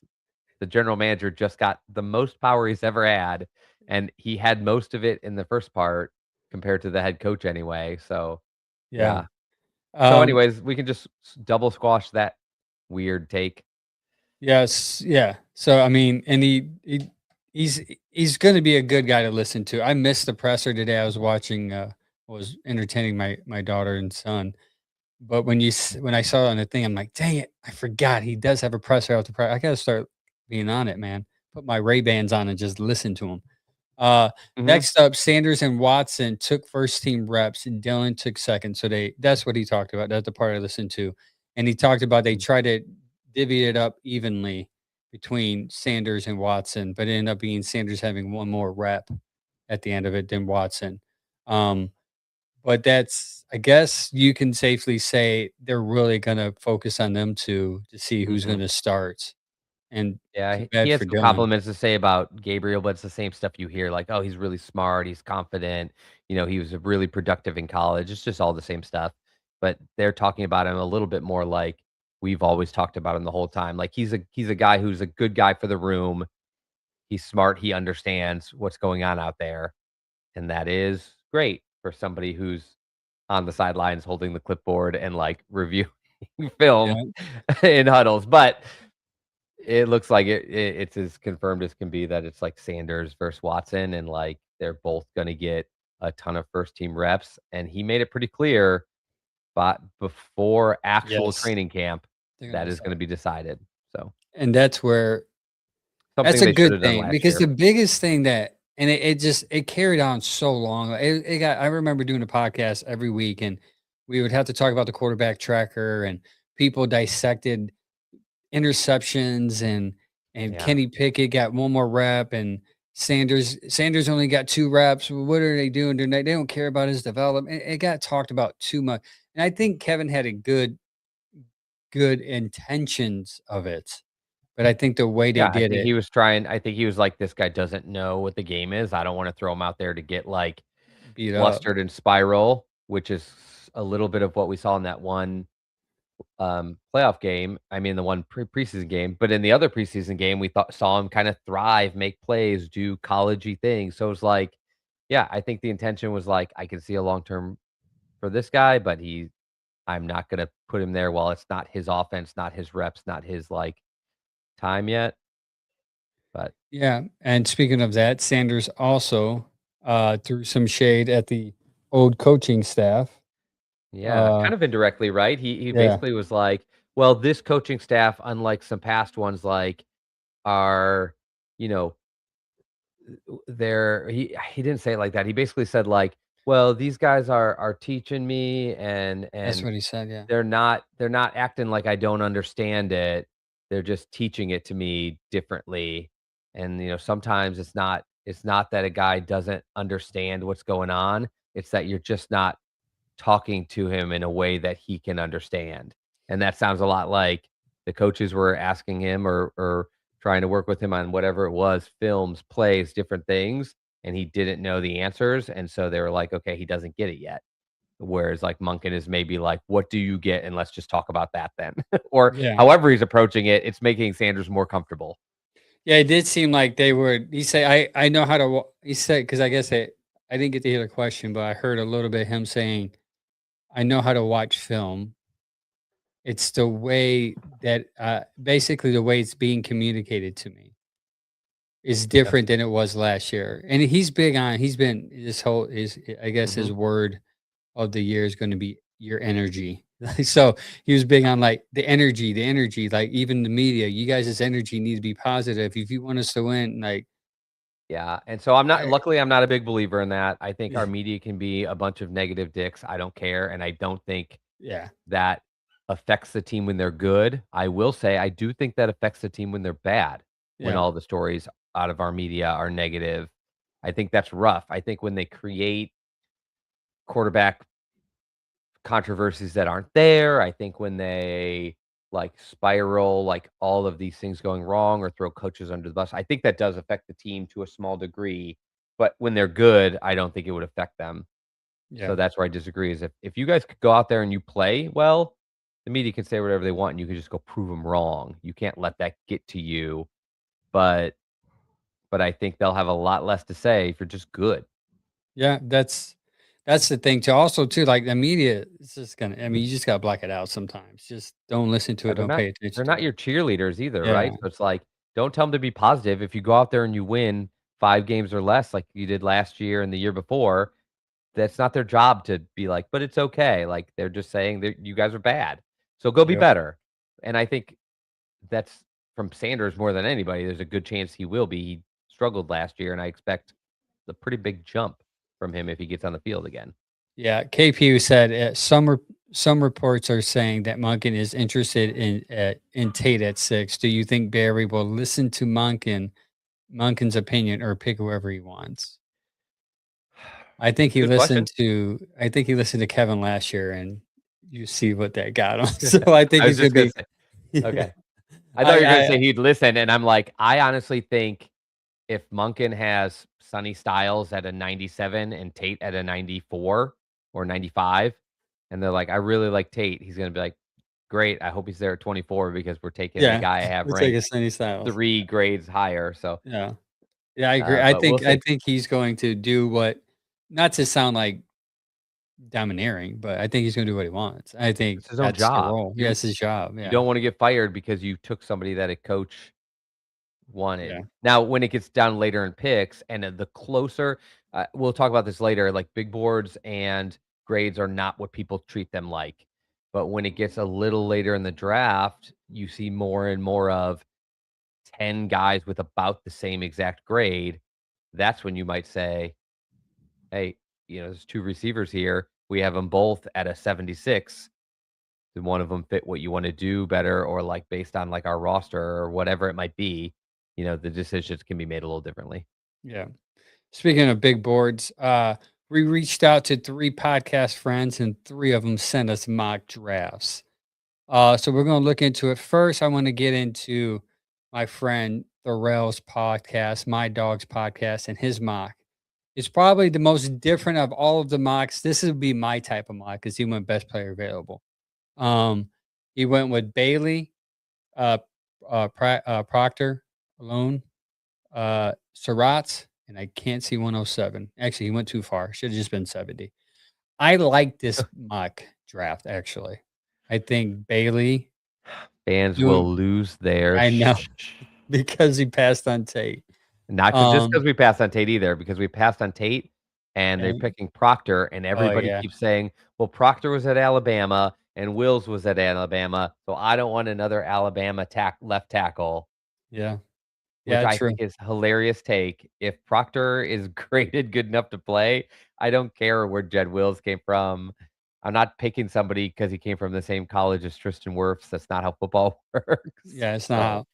the general manager just got the most power he's ever had, and he had most of it in the first part compared to the head coach anyway. So Yeah. yeah. So Um, anyways, we can just double squash that weird take. yes, yeah. So I mean, and he's going to be a good guy to listen to. I missed the presser today. I was watching, was entertaining my daughter and son. But when I saw it on the thing, I'm like, dang it, I forgot he does have a presser out the press. I got to start being on it, man. Put my Ray Bans on and just listen to him. Mhm. Next up, Sanders and Watson took first team reps, and Dillon took second. So that's what he talked about. That's the part I listened to. And he talked about they tried to divvy it up evenly between Sanders and Watson, but it ended up being Sanders having one more rep at the end of it than Watson. Um, but that's, I guess you can safely say they're really gonna focus on them two to see who's Mhm. gonna start. And Yeah, too he bad had for some Dillon. compliments to say about Gabriel, but it's the same stuff you hear, like, "Oh, he's really smart, he's confident, he was really productive in college." It's just all the same stuff, but they're talking about him a little bit more like we've always talked about him the whole time. Like, he's a guy who's a good guy for the room. He's smart, he understands what's going on out there, and that is great for somebody who's on the sidelines holding the clipboard and, like, reviewing film Yeah. in huddles. But it looks like it's as confirmed as can be that it's like Sanders versus Watson, and like they're both gonna get a ton of first team reps. And he made it pretty clear, but before actual Yes. training camp, They're gonna that is decide. gonna be decided. So And that's something a they should good have done thing last because year. the biggest thing that and it carried on so long. It got I remember doing a podcast every week and we would have to talk about the quarterback tracker and people dissected interceptions and Yeah. Kenny Pickett got one more rep and Sanders only got 2 reps. Well, what are they doing? They don't care about his development. It got talked about too much. And I think Kevin had a good intentions of it. But I think the way they Yeah, did it I think he was like, this guy doesn't know what the game is. I don't want to throw him out there to get like beat up. flustered and spiral, which is a little bit of what we saw in that one playoff game. I mean, the one preseason game, but in the other preseason game, we saw him kind of thrive, make plays, do collegey things. So it's like, yeah, I think the intention was like, I can see a long term for this guy, but I'm not gonna put him there while it's not his offense, not his reps, not his like time yet. But Yeah, and speaking of that, Sanders also, threw some shade at the old coaching staff. yeah, Uh, kind of indirectly, right? He yeah, basically was like, well, this coaching staff, unlike some past ones, like are you know there he didn't say it like that. He basically said like, "Well, these guys are teaching me, that's and what he said, yeah. they're not acting like I don't understand it. They're just teaching it to me differently." And sometimes it's not that a guy doesn't understand what's going on. It's that you're just not talking to him in a way that he can understand. And that sounds a lot like the coaches were asking him or trying to work with him on whatever it was, films, plays, different things, and he didn't know the answers. And so they were like, okay, he doesn't get it yet. Whereas like Munkin is maybe like, what do you get? And let's just talk about that then. Or Yeah. however he's approaching it, it's making Sanders more comfortable. Yeah, it did seem like they were he said, I know how to wa" he said, because I guess I didn't get to hear the question, but I heard a little bit him saying, "I know how to watch film." It's the way that basically the way it's being communicated to me is different than it was last year. And he's big on. He's been this whole his. I guess Mhm. his word of the year is going to be your energy. So he was big on like the energy. Like even the media, you guys' energy needs to be positive if you want us to win. Like Yeah, and so I'm not I, luckily, I'm not a big believer in that. I think our media can be a bunch of negative dicks. I don't care, and I don't think yeah, that affects the team when they're good. I will say I do think that affects the team when they're bad, when yeah, all the stories out of our media are negative. I think that's rough. I think when they create quarterback controversies that aren't there, I think when they like spiral, like all of these things going wrong or throw coaches under the bus, I think that does affect the team to a small degree. But when they're good, I don't think it would affect them. yeah. So that's where I disagree is if you guys could go out there and you play well, the media can say whatever they want and you can just go prove them wrong. You can't let that get to you. But I think they'll have a lot less to say if you're just good. Yeah, that's the thing too. Also, too, like the media is just gonna. I mean, you just gotta block it out sometimes. Just don't listen to Yeah, it. Don't pay attention they're to not it. your cheerleaders either, Yeah, right? So it's like, don't tell them to be positive. If you go out there and you win 5 games or less like you did last year and the year before, that's not their job to be like, "But it's okay." Like, they're just saying that you guys are bad. So go be yep, better. And I think that's from Sanders more than anybody. There's a good chance he will be. He struggled last year, and I expect a pretty big jump from him if he gets on the field again. yeah. KP said some reports are saying that Monken is interested in Tate at 6. Do you think Barry will listen to Monken's opinion or pick whoever he wants? I think It's a he good question. listened to I think he listened to Kevin last year, and you see what that got him. So I think I was he's gonna just gonna be. say Yeah. okay. I thought you were gonna I say he'd listen, and I'm like, I honestly think if Monken has Sonny Styles at a 97 and Tate at a 94 or 95, and they're like, "I really like Tate," he's gonna be like, "Great, I hope he's there at 24 because we're taking the Yeah, guy I have we'll take a ranked Sunny Styles. 3 grades higher." So, Yeah. Yeah, I agree. I but we'll think I see. think he's going to do what, not to sound like domineering, but I think he's gonna do what he wants. I think It's his own that's the job. role. Yeah, it's his job. You Yeah. don't wanna get fired because you took somebody that a coach Yeah. wanted. Now, when it gets down later in picks and the closer, we'll talk about this later, like big boards and grades are not what people treat them like. But when it gets a little later in the draft, you see more and more of 10 guys with about the same exact grade. That's when you might say, hey, there's 2 receivers here. We have them both at a 76. Did one of them fit what you want to do better or like based on like our roster or whatever it might be, the decisions can be made a little differently. Yeah. Speaking of big boards, we reached out to 3 podcast friends and 3 of them sent us mock drafts. So we're gonna look into it. First, I want to get into my friend Thorell's podcast, My Dog's podcast, and his mock. It's probably the most different of all of the mocks. This would be my type of mock because he went best player available. Um, he went with Bailey, uh, Proctor alone, Surratt, and I can't see 107. Actually, he went too far. Should have just been 70. I like this mock draft, actually. I think Bailey Fans doing, will lose their I know, because he passed on Tate. Not just because Um, we passed on Tate either, because we passed on Tate and they're and, picking Proctor, and oh everybody yeah, keeps saying, "Well, Proctor was at Alabama and Wills was at Alabama, so I don't want another Alabama left tackle," yeah, which yeah, I true. think is hilarious take. If Proctor is graded good enough to play, I don't care where Jed Wills came from. I'm not picking somebody because he came from the same college as Tristan Wirfs. That's not how football works. Yeah, it's not So, how,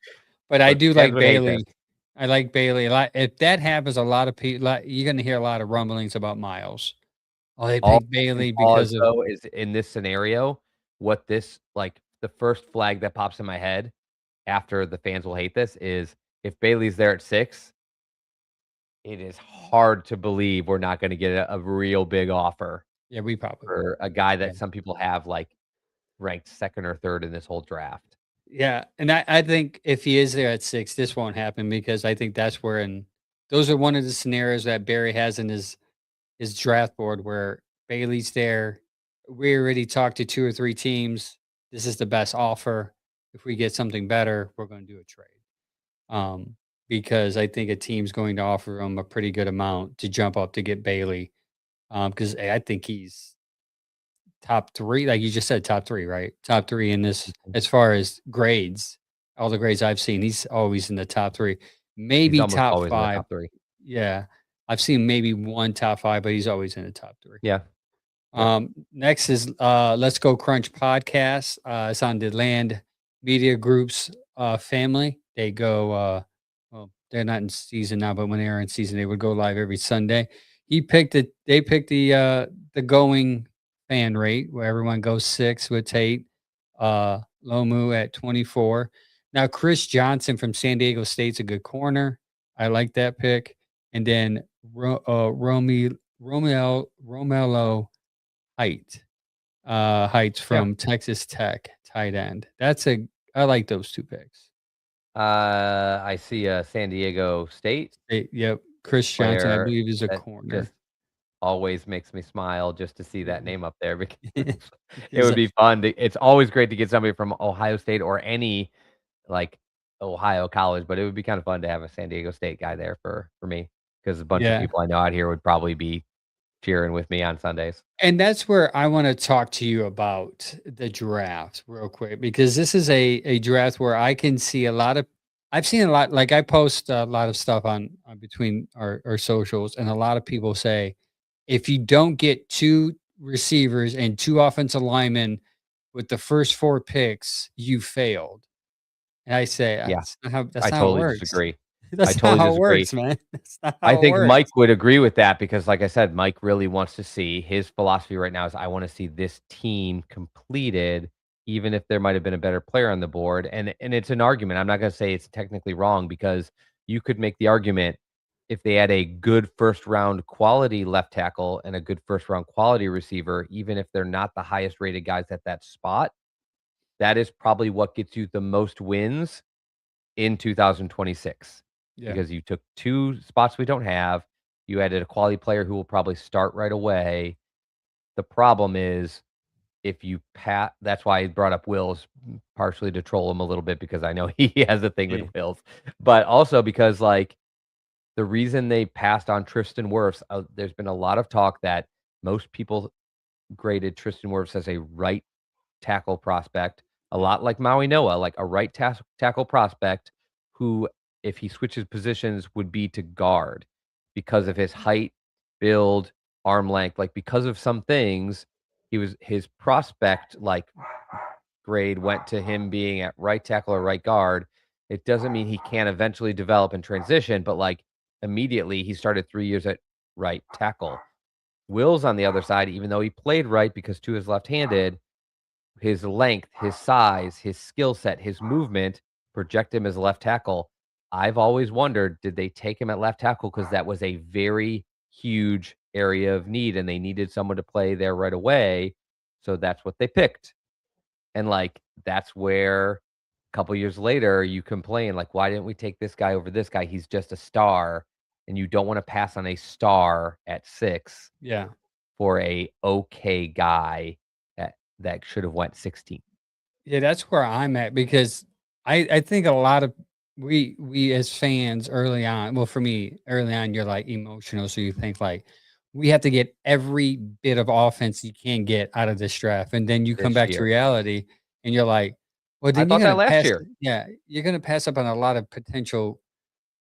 but I but do fans like would hate this. Bailey. I like Bailey a lot. If that happens, a lot of people, you're going to hear a lot of rumblings about Miles. Oh, they All picked I can Bailey pause because of, though is in this scenario, what this like the first flag that pops in my head after the fans will hate this is if Bailey's there at 6, it is hard to believe we're not gonna get a real big offer yeah, we probably will. for a guy Yeah. that some people have like ranked 2nd or 3rd in this whole draft. Yeah. And I think if he is there at 6, this won't happen because I think that's where, those are one of the scenarios that Barry has in his draft board where Bailey's there. We already talked to 2 or 3 teams. this is the best offer. If we get something better, we're going to do a trade. Because I think a team's going to offer him a pretty good amount to jump up to get Bailey. Because I think he's top 3, like you just said, top 3, right? Top 3 in this as far as grades. All the grades I've seen, he's always in the top 3, He's maybe almost top always in the 5. top 3. Yeah, I've seen maybe 1 top 5, but he's always in the top 3. Yeah. Yep. Next is Let's Go Crunch podcast. It's on the Land Media Group's family. They go, well, they're not in season now, but when they are in season, they would go live every Sunday. They picked the going fan rate where everyone goes 6 with Tate, Lomu at 24. Now, Chris Johnson from San Diego State's a good corner. I like that pick. And then Romelo Heights from Texas Tech, tight end. I like those 2 picks. I see San Diego State. Yep. Chris Johnson, I believe, is a corner. Just always makes me smile just to see that name up there because it would be fun. It's always great to get somebody from Ohio State or any like Ohio college, but it would be kind of fun to have a San Diego State guy there for me because a bunch of people I know out here would probably be cheering with me on Sundays. And that's where I want to talk to you about the draft real quick, because this is a draft where I can see I've seen a lot, like I post a lot of stuff on between our socials, and a lot of people say, if you don't get 2 receivers and 2 offensive linemen with the first 4 picks, you failed. And I say, that's not how I totally disagree. That's not how it works, man. That's not how I think it works. Mike would agree with that because, like I said, Mike really wants to see his philosophy right now is I want to see this team completed, even if there might have been a better player on the board. And it's an argument. I'm not going to say it's technically wrong because you could make the argument if they had a good first round quality left tackle and a good first round quality receiver, even if they're not the highest rated guys at that spot, that is probably what gets you the most wins in 2026. Because you took 2 spots we don't have. You added a quality player who will probably start right away. The problem is if you that's why I brought up Wills partially to troll him a little bit because I know he has a thing with Wills, but also because like the reason they passed on Tristan Wirfs, there's been a lot of talk that most people graded Tristan Wirfs as a right tackle prospect, a lot like Maui Noah, like a right tackle prospect who, if he switches positions, would be to guard because of his height, build, arm length, like because of some things, his prospect like grade went to him being at right tackle or right guard. It doesn't mean he can't eventually develop and transition, but like immediately he started 3 years at right tackle. Will's on the other side, even though he played right because Tua is left-handed, his length, his size, his skill set, his movement project him as a left tackle. I've always wondered, did they take him at left tackle because that was a very huge area of need and they needed someone to play there right away. So that's what they picked. And like, that's where a couple years later you complain, like, why didn't we take this guy over this guy? He's just a star. And you don't want to pass on a star at 6 for a okay guy that should have went 16. Yeah, that's where I'm at because I think a lot of we as fans early on, well, for me, early on, you're like emotional. So you think like we have to get every bit of offense you can get out of this draft. And then you come back to reality and you're like, well, then you're gonna pass. Yeah, you're gonna pass up on a lot of potential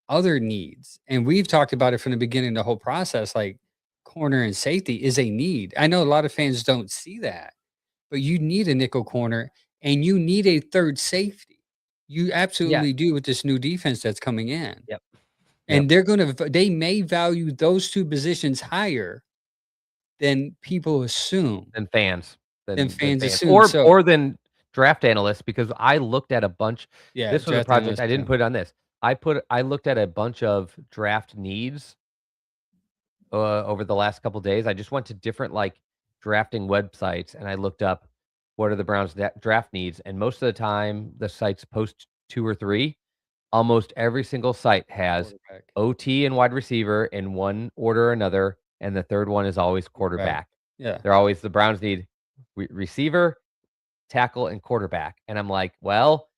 other needs. And we've talked about it from the beginning, the whole process, like corner and safety is a need. I know a lot of fans don't see that, but you need a nickel corner and you need a third safety. You absolutely do with this new defense that's coming in. And they may value those 2 positions higher than people assume. Than fans. Than fans assume. Or than draft analysts, because I looked at a bunch. This was a project. I didn't put it on this. I looked at a bunch of draft needs over the last couple days. I just went to different like drafting websites and I looked up what are the Browns draft needs, and most of the time the sites post 2 or 3. Almost every single site has OT and wide receiver in one order or another, and the third one is always quarterback. Yeah, they're always the Browns need receiver, tackle, and quarterback. And I'm like, well,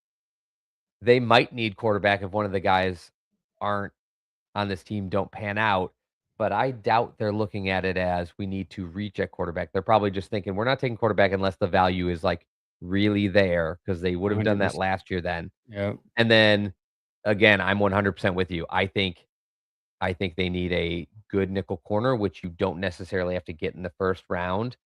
they might need quarterback if one of the guys aren't on this team don't pan out. But I doubt they're looking at it as we need to reach at quarterback. They're probably just thinking we're not taking quarterback unless the value is like really there, because they would have done that 100%. last year then. Yeah. And then again, I'm 100% with you. I think they need a good nickel corner, which you don't necessarily have to get in the first round,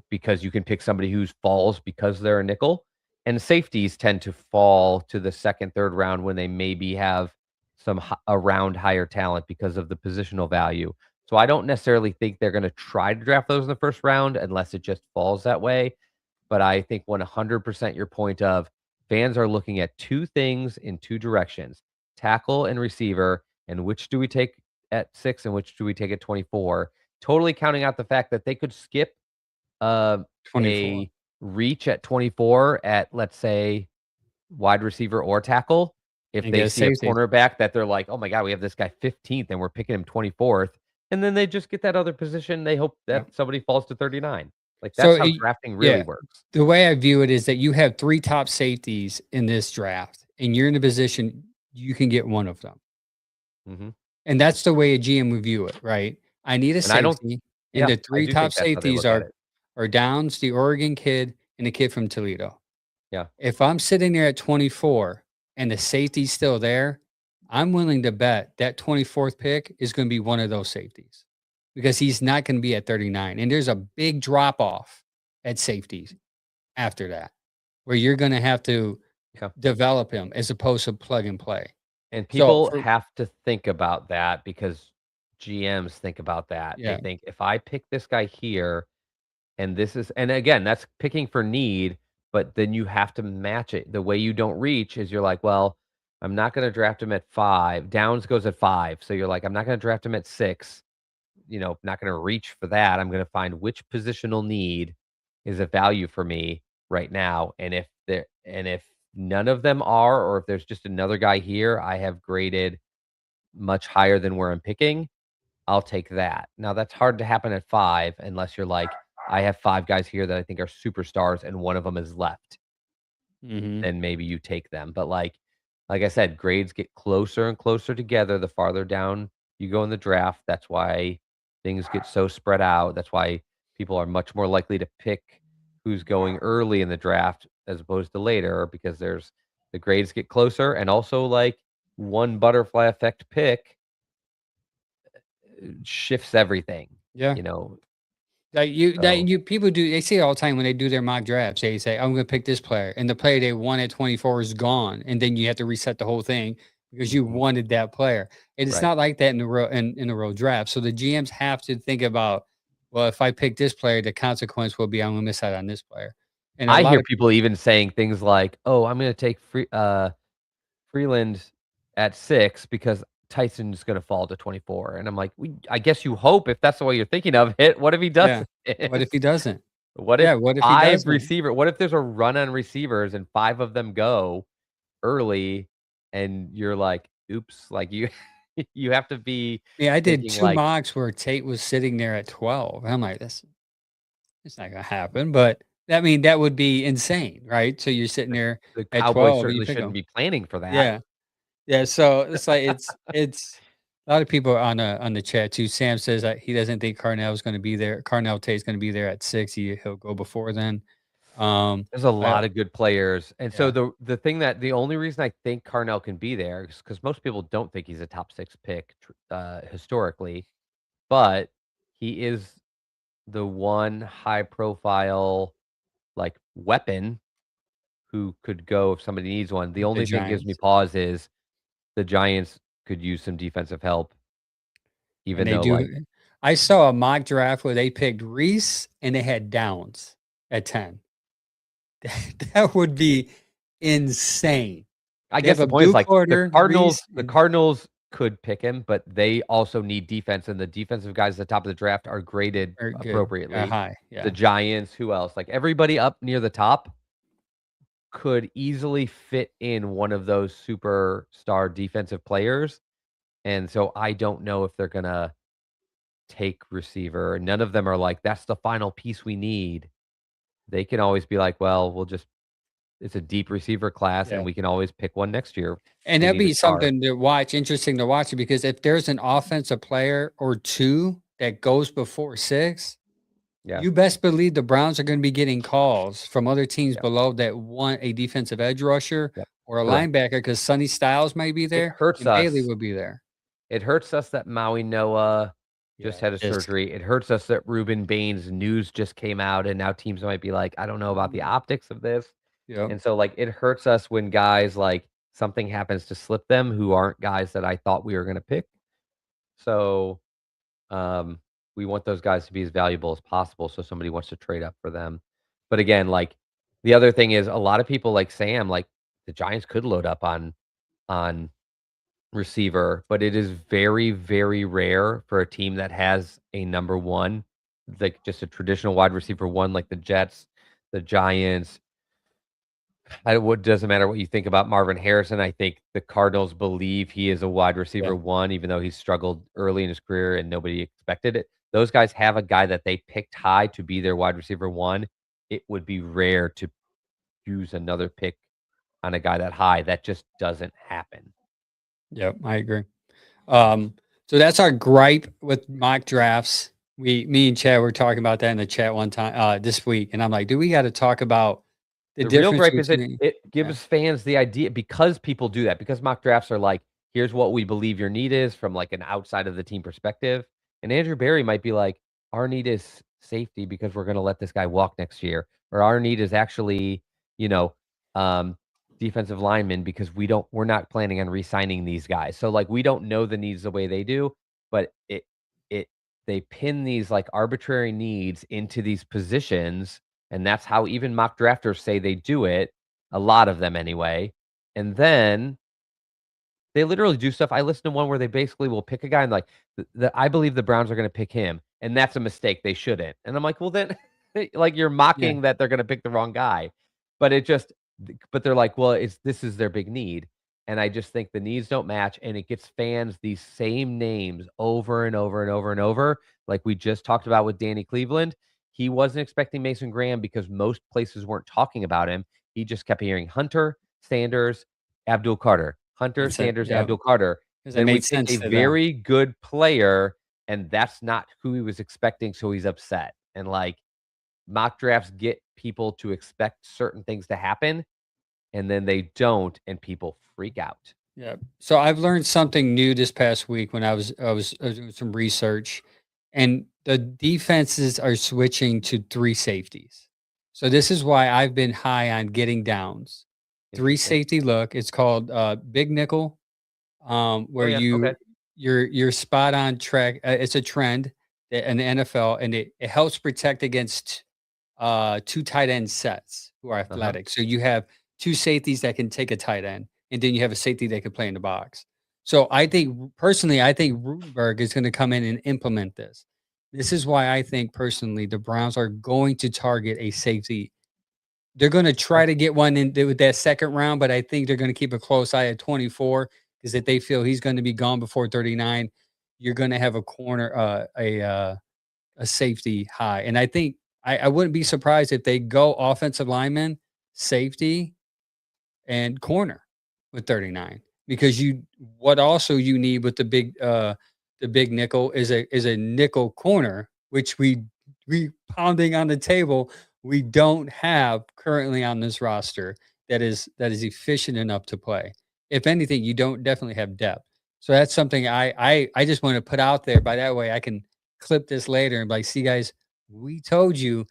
because you can pick somebody who falls because they're a nickel. And safeties tend to fall to the second, third round when they maybe have some around higher talent because of the positional value. So I don't necessarily think they're going to try to draft those in the first round unless it just falls that way. But I think 100% your point of fans are looking at two things in two directions: tackle and receiver, and which do we take at 6 and which do we take at 24, totally counting out the fact that they could skip 24. a reach at 24 at, let's say, wide receiver or tackle if And they get a see a safety. cornerback that they're like, "Oh my god, we have this guy 15th and we're picking him 24th." And then they just get that other position. They hope that Yep. somebody falls to 39. Like, So that's how drafting really works. the way I view it is that you have 3 top safeties in this draft, and you're in a position you can get one of them. Mhm. And that's the way a GM would view it, right? I need a And I don't safety, and yeah, the I 3 do top think that's how they safeties look at it. are Downs, the Oregon kid, and the kid from Toledo. Yeah. If I'm sitting there at 24 and the safety's still there, I'm willing to bet that 24th pick is going to be one of those safeties, because he's not going to be at 39. And there's a big drop off at safeties after that, where you're going to have to Yeah. develop him as opposed to plug and play. And So people have to think about that, because GMs think about that. They Yeah. think, if I pick this guy here, and this is, and again, that's picking for need, but then you have to match it. The way you don't reach is you're like, well, I'm not going to draft him at 5. Downs goes at 5. So you're like, I'm not going to draft him at 6. Not going to reach for that. I'm going to find which positional need is a value for me right now. And if none of them are, or if there's just another guy here I have graded much higher than where I'm picking, I'll take that. Now, that's hard to happen at 5 unless you're like, I have 5 guys here that I think are superstars and one of them is left. Mhm. Then maybe you take them. But like I said, grades get closer and closer together the farther down you go in the draft. That's why things get so spread out. That's why people are much more likely to pick who's going early in the draft as opposed to later, because the grades get closer, and also, like, one butterfly effect pick shifts everything. Yeah. You know, Like so people do, they say it all the time when they do their mock drafts. They say, I'm gonna pick this player, and the player they won at 24 is gone. And then you have to reset the whole thing because you Mhm. wanted that player. And it's Right. not like that in the real in the real draft. So the GMs have to think about, well, if I pick this player, the consequence will be I'm gonna miss out on this player. And a I lot hear of people even saying things like, "Oh, I'm gonna take Freeland at 6 because Tyson's gonna fall to 24." And I'm like, I guess you hope, if that's the way you're thinking of it. What if he Yeah. doesn't? What if he doesn't? What if Yeah, what if he 5 doesn't? what if there's a run on receivers and 5 of them go early, and you're like, "Oops," like, you you have to be Yeah, I did thinking 2 like, mocks where Tate was sitting there at 12. I'm like, this it's not gonna happen, but I mean, that would be insane, right? So you're sitting there the at Cowboys 12 and you certainly pick shouldn't them. be planning for that. Yeah. Yeah, so it's like it's a lot of people on the chat too. Sam says that he doesn't think Carnell is gonna be there. Carnell Tate's gonna be there at 6. He'll go before then. There's a I lot of good players, and so Yeah. the only reason I think Carnell can be there is because most people don't think he's a top 6 pick, historically, but he is the one high profile, like, weapon who could go if somebody needs one. The With the only thing that gives me Giants. pause is the Giants could use some defensive help, And even they though, like, do I saw a mock draft where they picked Reese and they had Downs at 10. That would be insane. I They have guess a the point is, blue like, quarter, Reese, The and Cardinals could pick him, but they also need defense, and the defensive guys at the top of the draft are graded are good. appropriately. High, The yeah. Giants, who else? Like, everybody up near the top could easily fit in one of those superstar defensive players, and so I don't know if they're gonna take receiver. None of them are like, "That's the final piece we need." they can always be like, well, it's a deep receiver class, Yeah. and we can always pick one next year. And We that'd need a be star. something to watch, interesting to watch it, because if there's an offensive player or two that goes before 6, Yeah. you best believe the Browns are going to be getting calls from other teams Yep. below that want a defensive edge rusher Yep. or a Correct. linebacker, because Sonny Styles may be It there hurts and Bailey us. will be there. It hurts us that Maui Noah just Yeah, had a surgery. It hurts us that Ruben Baines news just came out, and now teams might be like, I don't know about the optics of this. Yep. And so, like, it hurts us when guys, like, something happens to slip them who aren't guys that I thought we were going to pick. So, we want those guys to be as valuable as possible, so somebody wants to trade up for them. But again, like, the other thing is a lot of people like Sam, like, the Giants could load up on receiver, but it is very, very rare for a team that has a number 1, like, just a traditional wide receiver 1, like the Jets, the Giants. Doesn't matter what you think about Marvin Harrison. I think the Cardinals believe he is a wide receiver 1, even though he struggled early in his career and nobody expected it. Those guys have a guy that they picked high to be their wide receiver 1. It would be rare to use another pick on a guy that high. That just doesn't happen. Yep, I agree. So that's our gripe with mock drafts. Me and Chad were talking about that in the chat one time this week, and I'm like, "Do we got to talk about the The real difference gripe is between?" it gives fans the idea, because people do that, because mock drafts are like, here's what we believe your need is from like an outside of the team perspective. And Andrew Berry might be like, our need is safety because we're going to let this guy walk next year. Or our need is actually, you know, defensive linemen because we're not planning on re-signing these guys. So like, we don't know the needs the way they do, but they pin these like arbitrary needs into these positions, and that's how even mock drafters say they do it, a lot of them anyway. And then they literally do stuff. I listened to one where they basically will pick a guy and like, I believe the Browns are going to pick him, and that's a mistake. They shouldn't. And I'm like, well, then, like, you're mocking that they're going to pick the wrong guy. But but they're like, well, this is their big need. And I just think the needs don't match, and it gets fans these same names over and over and over and over. Like we just talked about with Danny Cleveland. He wasn't expecting Mason Graham because most places weren't talking about him. He just kept hearing Hunter, Sanders, Abdul Carter. Hunter, Sanders, Abdul Carter. Then we pick a very good player, and that's not who he was expecting, so he's upset. And like, mock drafts get people to expect certain things to happen, and then they don't, and people freak out. Yeah. So I've learned something new this past week when I was doing some research, and the defenses are switching to 3 safeties. So this is why I've been high on getting downs. 3 safety look. It's called big nickel, where you're spot on track. It's a trend in the NFL, and it helps protect against 2 tight end sets who are athletic. So you have 2 safeties that can take a tight end, and then you have a safety that can play in the box. So I think personally, I think Rudenberg is going to come in and implement this. This is why I think personally the Browns are going to target a safety. They're going to try to get one in with that second round, but I think they're going to keep a close eye at 24, because if they feel he's going to be gone before 39, you're going to have a corner, a safety high. And I think I wouldn't be surprised if they go offensive lineman, safety, and corner with 39, because what also you need with the big nickel is a nickel corner, which we pounding on the table. We don't have currently on this roster that is efficient enough to play. If anything, you don't definitely have depth. So that's something I just want to put out there. By that way, I can clip this later and be like, see guys, we told you,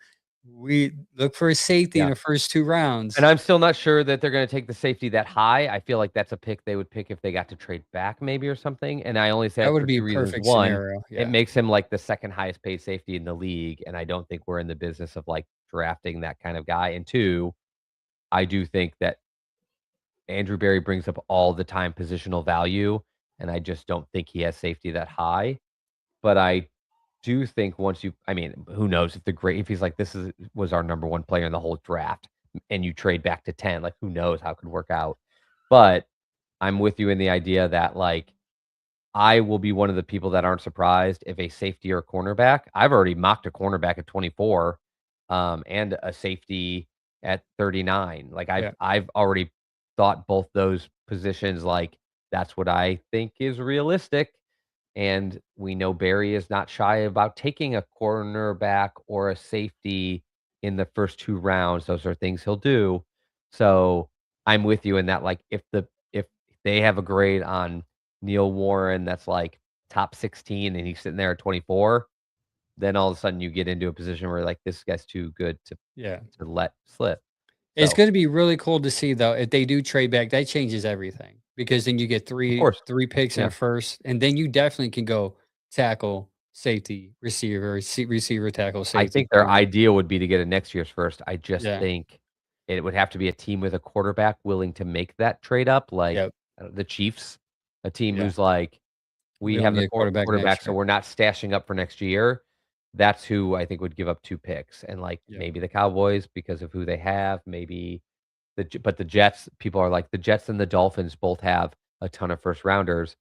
we look for a safety in the first 2 rounds. And I'm still not sure that they're going to take the safety that high. I feel like that's a pick they would pick if they got to trade back maybe or something. And I only say that that would for be 2 a reasons. perfect One, scenario. it makes him like the second highest paid safety in the league. And I don't think we're in the business of like drafting that kind of guy. And 2, I do think that Andrew Berry brings up all the time positional value, and I just don't think he has safety that high. But I do think who knows if he's like, was our number 1 player in the whole draft, and you trade back to 10, like who knows how it could work out. But I'm with you in the idea that like, I will be one of the people that aren't surprised if a safety or cornerback, I've already mocked a cornerback at 24, and a safety at 39. Like Yeah. I've already thought both those positions, like that's what I think is realistic. And we know Barry is not shy about taking a cornerback or a safety in the first 2 rounds. Those are things he'll do. So I'm with you in that, like, if they have a grade on Neil Warren that's like top 16 and he's sitting there at 24, then all of a sudden you get into a position where like this guy's too good Yeah. to let slip. It's So gonna be really cool to see though, if they do trade back, that changes everything because then you get of course, 3 picks in yeah. a first, and then you definitely can go tackle, safety, receiver, receiver, tackle, I safety, think their corner. ideal would be to get a next year's first. I just Yeah. think it would have to be a team with a quarterback willing to make that trade up, like Yep. the Chiefs, a team Yeah. who's like, We we don't have need the a quarterback quarterback, next so year. we're not stashing up for next year. That's who I think would give up 2 picks, and like Yep. maybe the Cowboys because of who they have, maybe but the Jets. People are like the Jets and the Dolphins both have a ton of first rounders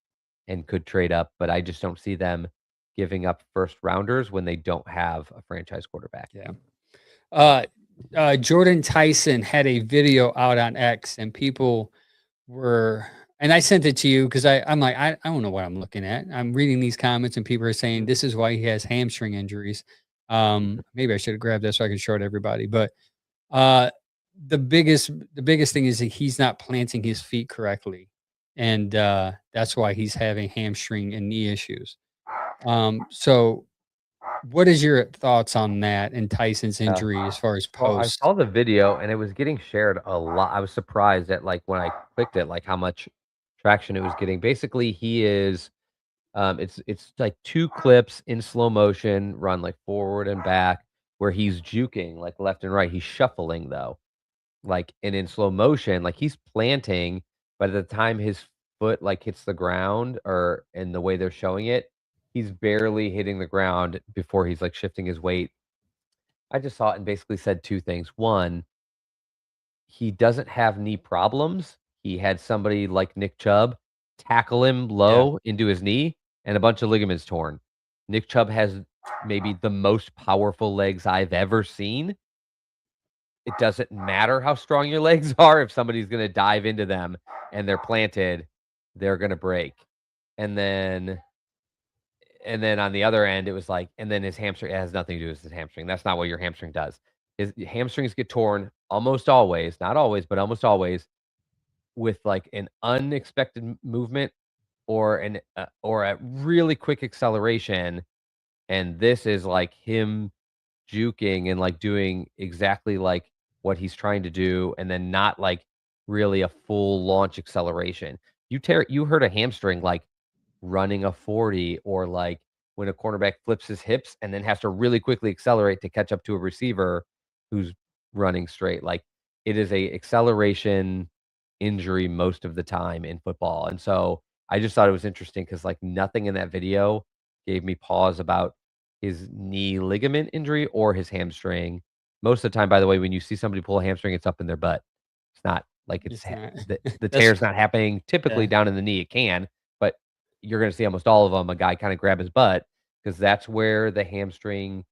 and could trade up, but I just don't see them giving up first rounders when they don't have a franchise quarterback. Yeah. Jordan Tyson had a video out on X, and people were, and I sent it to you because I'm like, I don't know what I'm looking at. I'm reading these comments, and people are saying this is why he has hamstring injuries. Maybe I should have grabbed that so I could show it to everybody. But uh, the biggest thing is that he's not planting his feet correctly, and that's why he's having hamstring and knee issues. So what is your thoughts on that and Tyson's Yeah. injury as far as Well, I post? saw the video and it was getting shared a lot. I was surprised at like when I clicked it, like how much traction it was getting. Basically, he is it's like 2 clips in slow motion, run like forward and back, where he's juking like left and right. He's shuffling though. Like and in slow motion, like he's planting, but at the time his foot like hits the ground or in the way they're showing it, he's barely hitting the ground before he's like shifting his weight. I just saw it and basically said 2 things. 1, he doesn't have knee problems. He had somebody like Nick Chubb tackle him Yeah, low into his knee and a bunch of ligaments torn. Nick Chubb has maybe the most powerful legs I've ever seen. It doesn't matter how strong your legs are. If somebody's going to dive into them and they're planted, they're going to break. And then on the other end, it was like, and then his hamstring, it has nothing to do with his hamstring. That's not what your hamstring does. His hamstrings get torn almost always, not always, but almost always with like an unexpected movement or or a really quick acceleration. And this is like him juking and like doing exactly like what he's trying to do, and then not like really a full launch acceleration. You hurt a hamstring like running a 40 or like when a cornerback flips his hips and then has to really quickly accelerate to catch up to a receiver who's running straight. Like it is a acceleration injury most of the time in football. And so I just thought it was interesting because like nothing in that video gave me pause about his knee ligament injury or his hamstring. Most of the time, by the way, when you see somebody pull a hamstring, it's up in their butt. It's not like it's not. the That's tear's not happening typically yeah. down in the knee. It can, but you're going to see almost all of them. A guy kind of grab his butt because that's where the hamstring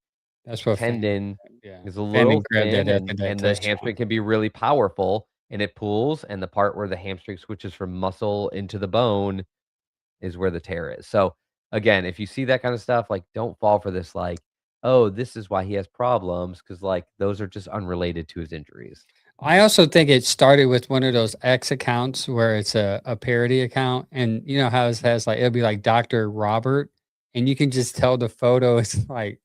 That's what tendon yeah. is a Fanning little grabbed that thin, after that and the touchdown. hamstring can be really powerful, and it pulls. And the part where the hamstring switches from muscle into the bone is where the tear is. So again, if you see that kind of stuff, like don't fall for this. Like, oh, this is why he has problems because like those are just unrelated to his injuries. I also think it started with one of those X accounts where it's a parody account, and you know how it has like it'll be like Dr. Robert, and you can just tell the photo is like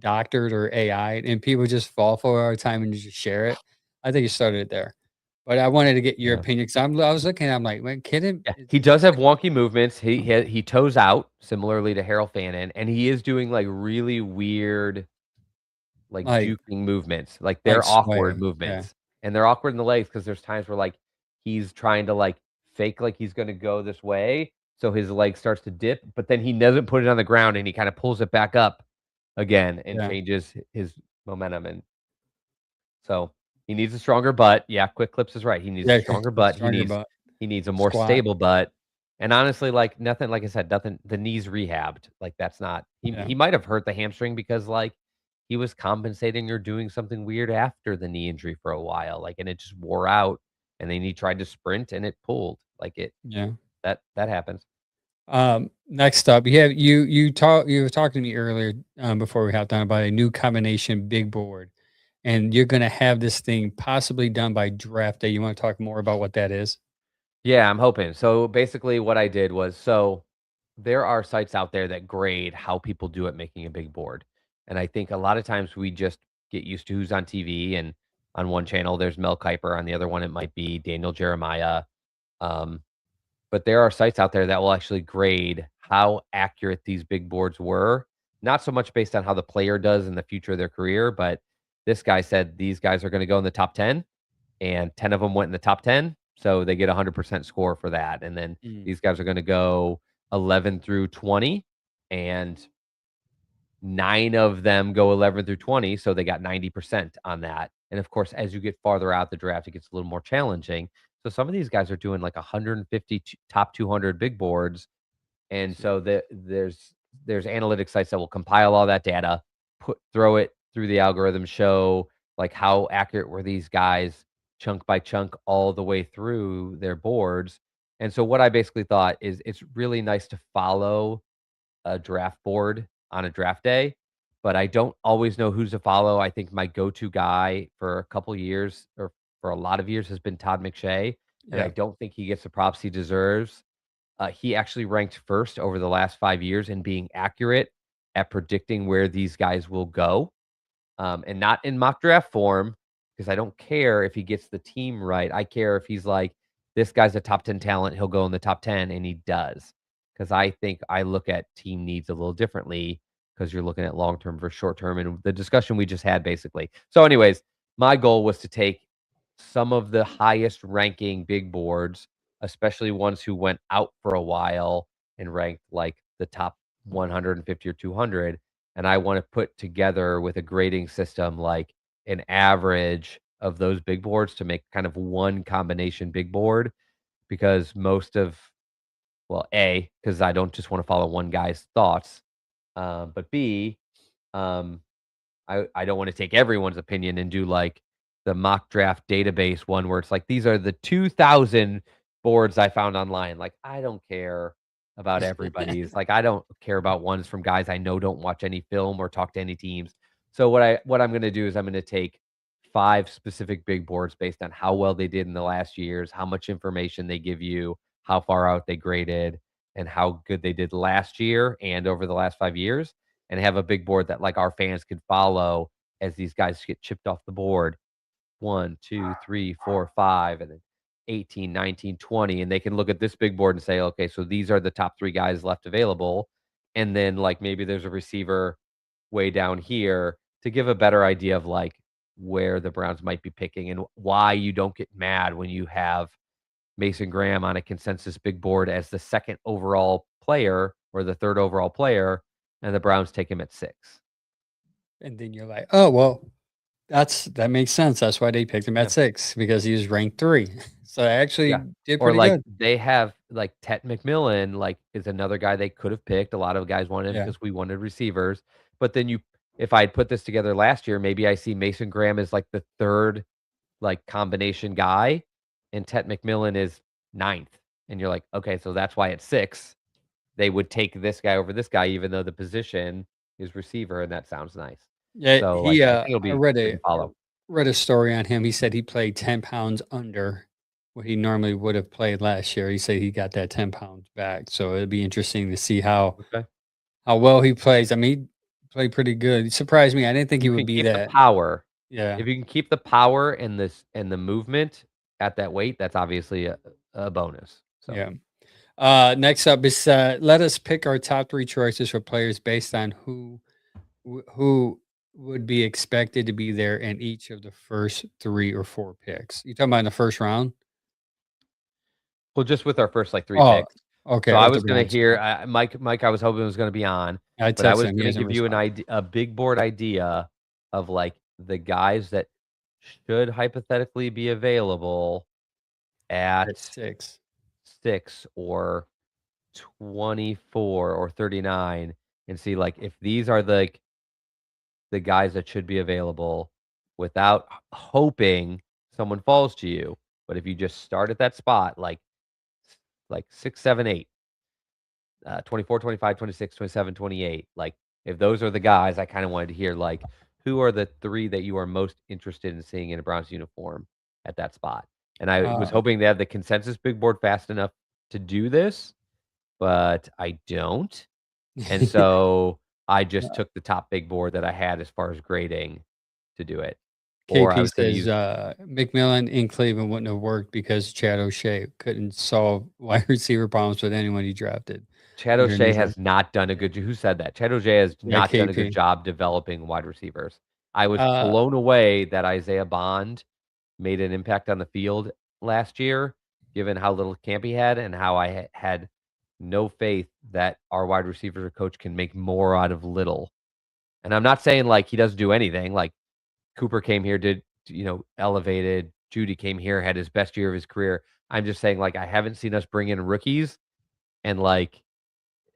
doctored or AI, and people just fall for it all the time and just share it. I think it started there, but I wanted to get your Yeah. opinion because I was looking, I'm like, man, kidding? Yeah, he does have wonky movements. He toes out similarly to Harold Fannin, and he is doing like really weird, like Like juking movements. Like like they're awkward swaying, yeah, movements, and they're awkward in the legs because there's times where like he's trying to like fake like he's going to go this way, so his leg starts to dip, but then he doesn't put it on the ground, and he kind of pulls it back up again and yeah. changes his momentum. And so he needs a stronger butt. Yeah, Quick Clips is right. He needs a Yeah, stronger butt. stronger butt, He needs a more squat, stable butt. And honestly, like nothing, like I said, nothing. The knee's rehabbed. Like that's not. yeah, He might have hurt the hamstring because like he was compensating or doing something weird after the knee injury for a while, like, and it just wore out, and then he tried to sprint and it pulled. Like Yeah. that happens. Next up, you were talking to me earlier before we hopped on about a new combination big board, and you're going to have this thing possibly done by draft day. You want to talk more about what that is? Yeah, I'm hoping. So basically what I did was there are sites out there that grade how people do at making a big board. And I think a lot of times we just get used to who's on TV, and on one channel there's Mel Kiper, on the other one it might be Daniel Jeremiah. Um, but there are sites out there that will actually grade how accurate these big boards were, not so much based on how the player does in the future of their career, but this guy said these guys are going to go in the top 10, and 10 of them went in the top 10, so they get a 100% score for that. And then Mm. these guys are going to go 11 through 20, and 9 of them go 11 through 20, so they got 90% on that. And of course, as you get farther out the draft, it gets a little more challenging. So some of these guys are doing like 150 top 200 big boards, and so there's analytic sites that will compile all that data, throw it through the algorithm, show like how accurate were these guys chunk by chunk all the way through their boards. And so what I basically thought is it's really nice to follow a draft board on a draft day, but I don't always know who's to follow. I think my go-to guy for a couple years, or for a lot of years, has been Todd McShay, and I Yeah. don't think he gets the props he deserves. He actually ranked first over the last 5 years in being accurate at predicting where these guys will go, and not in mock draft form, because I don't care if he gets the team right. I care if he's like, this guy's a top 10 talent, he'll go in the top 10, and he does. Because I think I look at team needs a little differently, because you're looking at long term versus short term, and the discussion we just had basically. So, anyways, my goal was to take some of the highest ranking big boards, especially ones who went out for a while and ranked like the top 150 or 200. And I want to put together with a grading system like an average of those big boards to make kind of one combination big board, because well, A, because I don't just want to follow one guy's thoughts, but B, um, I don't want to take everyone's opinion and do like the mock draft database one where it's like, these are the 2,000 boards I found online. Like, I don't care about everybody's. Like, I don't care about ones from guys I know don't watch any film or talk to any teams. So what I'm going to do is I'm going to take 5 specific big boards based on how well they did in the last years, how much information they give you, how far out they graded, and how good they did last year and over the last 5 years, and have a big board that like our fans could follow as these guys get chipped off the board. 1, 2, 3, 4, 5, and then 18, 19, 20. And they can look at this big board and say, okay, so these are the top 3 guys left available. And then like maybe there's a receiver way down here, to give a better idea of like where the Browns might be picking, and why you don't get mad when you have Mason Graham on a consensus big board as the 2nd overall player or the 3rd overall player, and the Browns take him at 6. And then you're like, oh well, that makes sense. That's why they picked him Yeah. at 6, because he was ranked 3. So I actually Yeah. did Or pretty like good. they have like Tet McMillan, like, is another guy they could have picked. A lot of guys wanted him Yeah. because we wanted receivers. But then if I had put this together last year, maybe I see Mason Graham as like the 3rd like combination guy, and Tet McMillan is 9th. And you're like, okay, so that's why at 6 they would take this guy over this guy, even though the position is receiver, and that sounds nice. Yeah, So like he I think it'll I be good to follow. read a story on him. He said he played 10 pounds under what he normally would have played last year. He said he got that 10 pounds back. So it'd be interesting to see Okay. how well he plays. I mean, he played pretty good. He surprised me. I didn't think he You would can be keep the that. power. Yeah. If you can keep the power and the movement at that weight, that's obviously a bonus. So Yeah. Next up is let us pick our top 3 choices for players based on who would be expected to be there in each of the first 3 or 4 picks. You talking about in the first round? well, just with our first like 3 Oh, picks. okay. So I Of the was gonna Browns. hear Mike. I was hoping was gonna be on, I but I texted was him. He gonna hasn't give you responded. a big board idea of like the guys that should hypothetically be available At at 6. 6 or 24 or 39, and see like if these are the the guys that should be available without hoping someone falls to you. But if you just start at that spot, like 6, 7, 8, 24, 25, 26, 27, 28, like if those are the guys, I kind of wanted to hear like who are the 3 that you are most interested in seeing in a Browns uniform at that spot. And I was hoping to have the consensus big board fast enough to do this, but I don't. And so I just took the top big board that I had as far as grading to do it. Or I KP was going to says use McMillan in Cleveland wouldn't have worked because Chad O'Shea couldn't solve wide receiver problems with anyone he drafted. Chad O'Shea has not done a good job. Who said that? Chad O'Shea has Yeah, not done a good KP. job developing wide receivers. I was blown away that Isaiah Bond made an impact on the field last year, given how little camp he had and how I had no faith that our wide receiver coach can make more out of little. And I'm not saying like he doesn't do anything. Like Cooper came here, did elevated. Judy came here, had his best year of his career. I'm just saying like I haven't seen us bring in rookies and like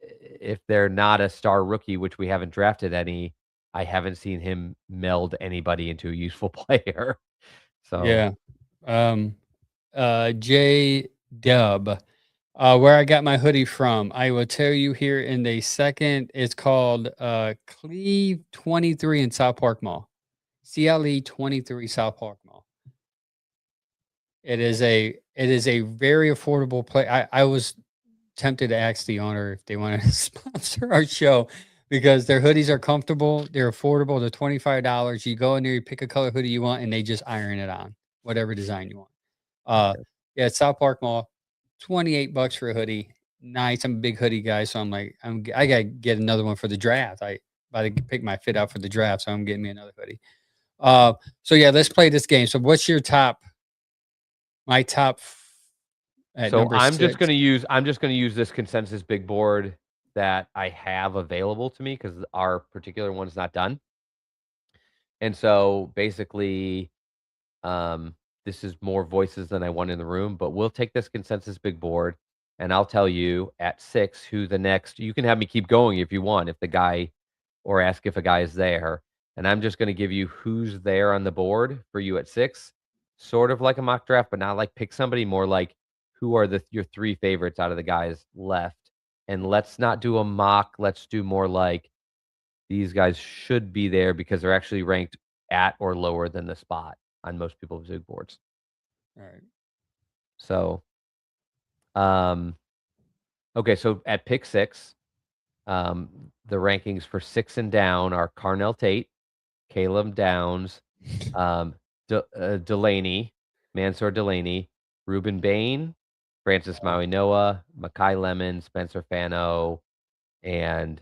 if they're not a star rookie, which we haven't drafted any, I haven't seen him meld anybody into a useful player. So yeah. J Dub, where I got my hoodie from, I will tell you here in a second. It's called Cleve 23 in South Park Mall. CLE 23 South Park Mall. It is a very affordable place. I was tempted to ask the owner if they want to sponsor our show because their hoodies are comfortable, they're affordable, they're $25. You go in there, you pick a color hoodie you want, and they just iron it on, whatever design you want. Yeah, it's South Park Mall, $28 for a hoodie. Nice. I'm a big hoodie guy, so I'm like, I gotta get another one for the draft. I about to pick my fit out for the draft, so I'm getting me another hoodie. So yeah, let's play this game. So what's your top? My top. So I'm just gonna use this consensus big board that I have available to me because our particular one's not done. And so basically, this is more voices than I want in the room, but we'll take this consensus big board and I'll tell you at 6 who the next. You can have me keep going if you want, if the guy, or ask if a guy is there. And I'm just going to give you who's there on the board for you at 6, sort of like a mock draft, but not like pick somebody, more like who are your 3 favorites out of the guys left. And let's not do a mock. Let's do more like these guys should be there because they're actually ranked at or lower than the spot on most people's big boards. All right. So, okay. So at pick 6, the rankings for 6 and down are Carnell Tate, Caleb Downs, Delaney, Mansour Delaney, Ruben Bain, Francis Maui Noah, Makai Lemon, Spencer Fano, and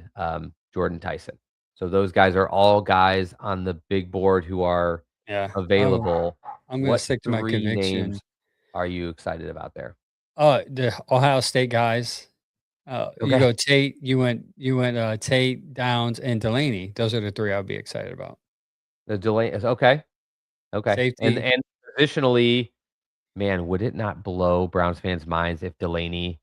Jordan Tyson. So those guys are all guys on the big board who are available. I'm going to stick to my 3 conviction. names are you excited about there? The Ohio State guys. You go Tate. You went Tate, Downs, and Delaney. Those are the 3 I would be excited about. The Delaney is okay. Safety. And positionally, man, would it not blow Browns fans' minds if Delaney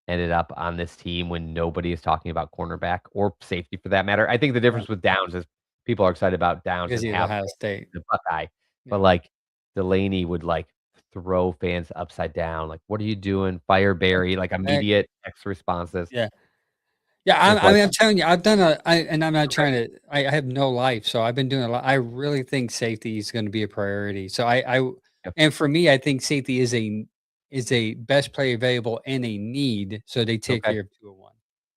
ended up on this team when nobody is talking about cornerback or safety for that matter? I think the difference with Downs is people are excited about Downs Because and he's Ohio State. the Buckeye, but like Delaney would like throw fans upside down. Like, what are you doing? Fire Barry, like immediate X responses. Yeah. Yeah, I mean, I'm telling you, I've done and I'm not trying to. I have no life, so I've been doing a lot. I really think safety is going to be a priority. So and for me, I think safety is a best player available and a need. So they take care of 2 of 1.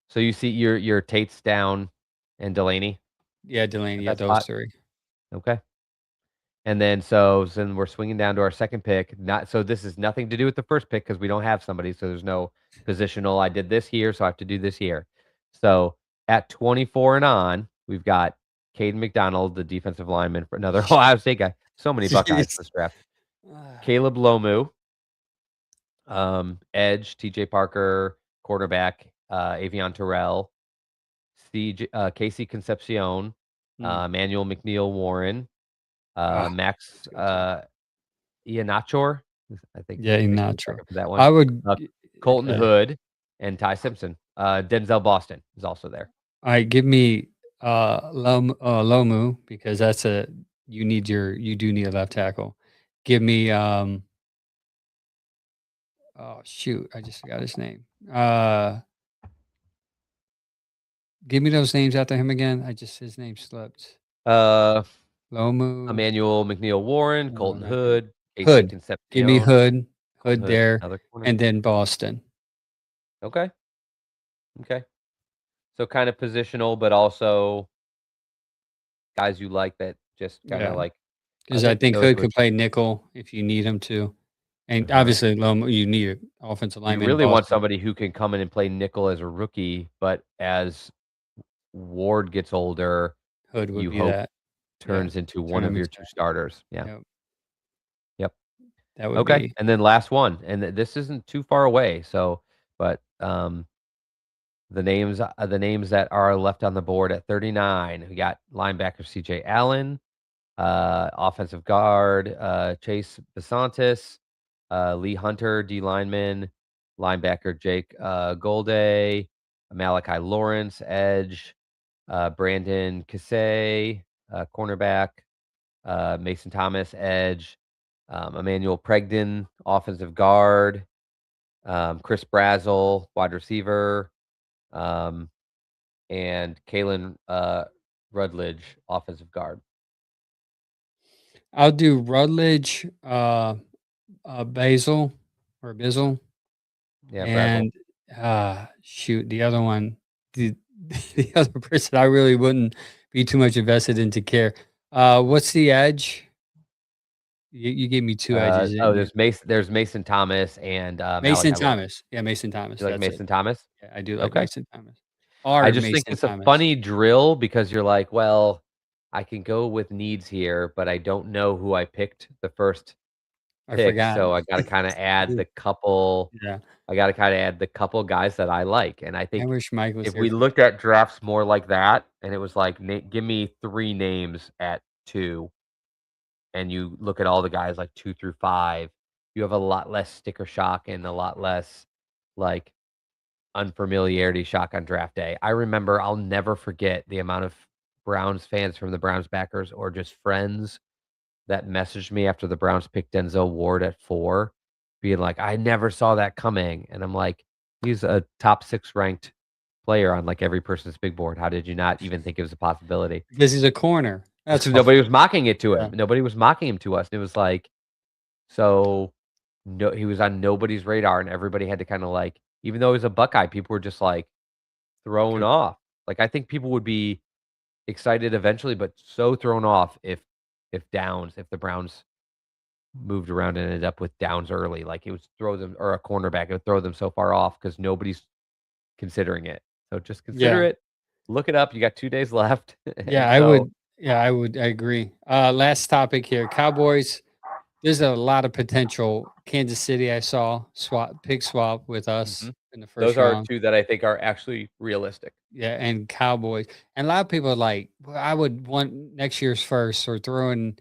So you see your Tate's down and Delaney. Yeah, Delaney. Yeah, those 3. Okay. And then then we're swinging down to our second pick. So this is nothing to do with the first pick because we don't have somebody. So there's no positional. I did this here, so I have to do this here. So at 24 and on, we've got Caden McDonald, the defensive lineman for another Ohio State guy. So many Buckeyes this draft. Caleb Lomu, edge, TJ Parker, quarterback, Avion Terrell, Casey Concepcion, Manuel McNeil Warren, Max Ianachor. I think. Yeah, Ianachor. That one. I would Colton Hood and Ty Simpson. Denzel Boston is also there. All right, give me Lomu, because you do need a left tackle. Give me oh shoot, I just forgot his name. Give me those names after him again. His name slipped. Uh, Lomu. Emmanuel McNeil Warren, Colton not him. Hood, Casey Hood. Give me Concepcion. Hood there, Another corner. and then Boston. Okay. So kind of positional, but also guys you like that just kind of like. Because I think those Hood were could play nickel if you need him to, and Uh-huh. obviously Lomu, you need an offensive You lineman. really want Boston. somebody who can come in and play nickel as a rookie, but as Ward gets older, Hood would you be hope that. turns into one of your two starters. Yeah. Yep. That would Okay. be. And then last one, and this isn't too far away. So, but the names that are left on the board at 39, we got linebacker CJ Allen, offensive guard Chase Besantis, Lee Hunter, D lineman, linebacker Jake Golday, Malachi Lawrence, edge, Brandon Kassay, cornerback, Mason Thomas, edge, Emmanuel Pregden, offensive guard, Chris Brazel, wide receiver, and Kalen Rutledge, offensive guard. I'll do Rutledge, Basil or Bizzle. Yeah, and shoot, the other one, the the other person I really wouldn't be too much invested in to care. What's the edge? You gave me two edges. There's Mason Thomas and Mason Malachi Lawrence. Thomas. Yeah, Mason Thomas. You like That's Mason it. Thomas? Yeah, I do like Okay. Mason Thomas. I Or just think Mason it's a Thomas. funny drill because you're like, well, I can go with needs here, but I don't know who I picked the first I pick, forgot. so I got to kind of add the couple. Yeah. I got to kind of add the couple guys that I like, and I I think wish Mike was if here. we looked at drafts more like that, and it was like, give me 3 names at 2, and you look at all the guys like 2 through 5, you have a lot less sticker shock and a lot less like unfamiliarity shock on draft day. I remember, I'll never forget the amount of Browns fans from the Browns backers or just friends that messaged me after the Browns picked Denzel Ward at 4, being like, I never saw that coming. And I'm like, he's a top 6 ranked player on like every person's big board. How did you not even think it was a possibility? Because he's a corner. That's nobody was mocking it to him. Yeah. Nobody was mocking him to us. And it was like, so no, he was on nobody's radar, and everybody had to kind of like, even though he was a Buckeye, people were just like thrown off. Like, I think people would be excited eventually, but so thrown off if the Browns moved around and ended up with Downs early, like it would throw them, or a cornerback, it would throw them so far off because nobody's considering it. So just consider it. Look it up. You got 2 days left. Yeah, I would. Yeah, I would. I agree. Last topic here. Cowboys. There's a lot of potential. Kansas City, I saw pick swap with us in the first round. Those are 2 that I think are actually realistic. Yeah, and Cowboys. And a lot of people are like, well, I would want next year's first or throw in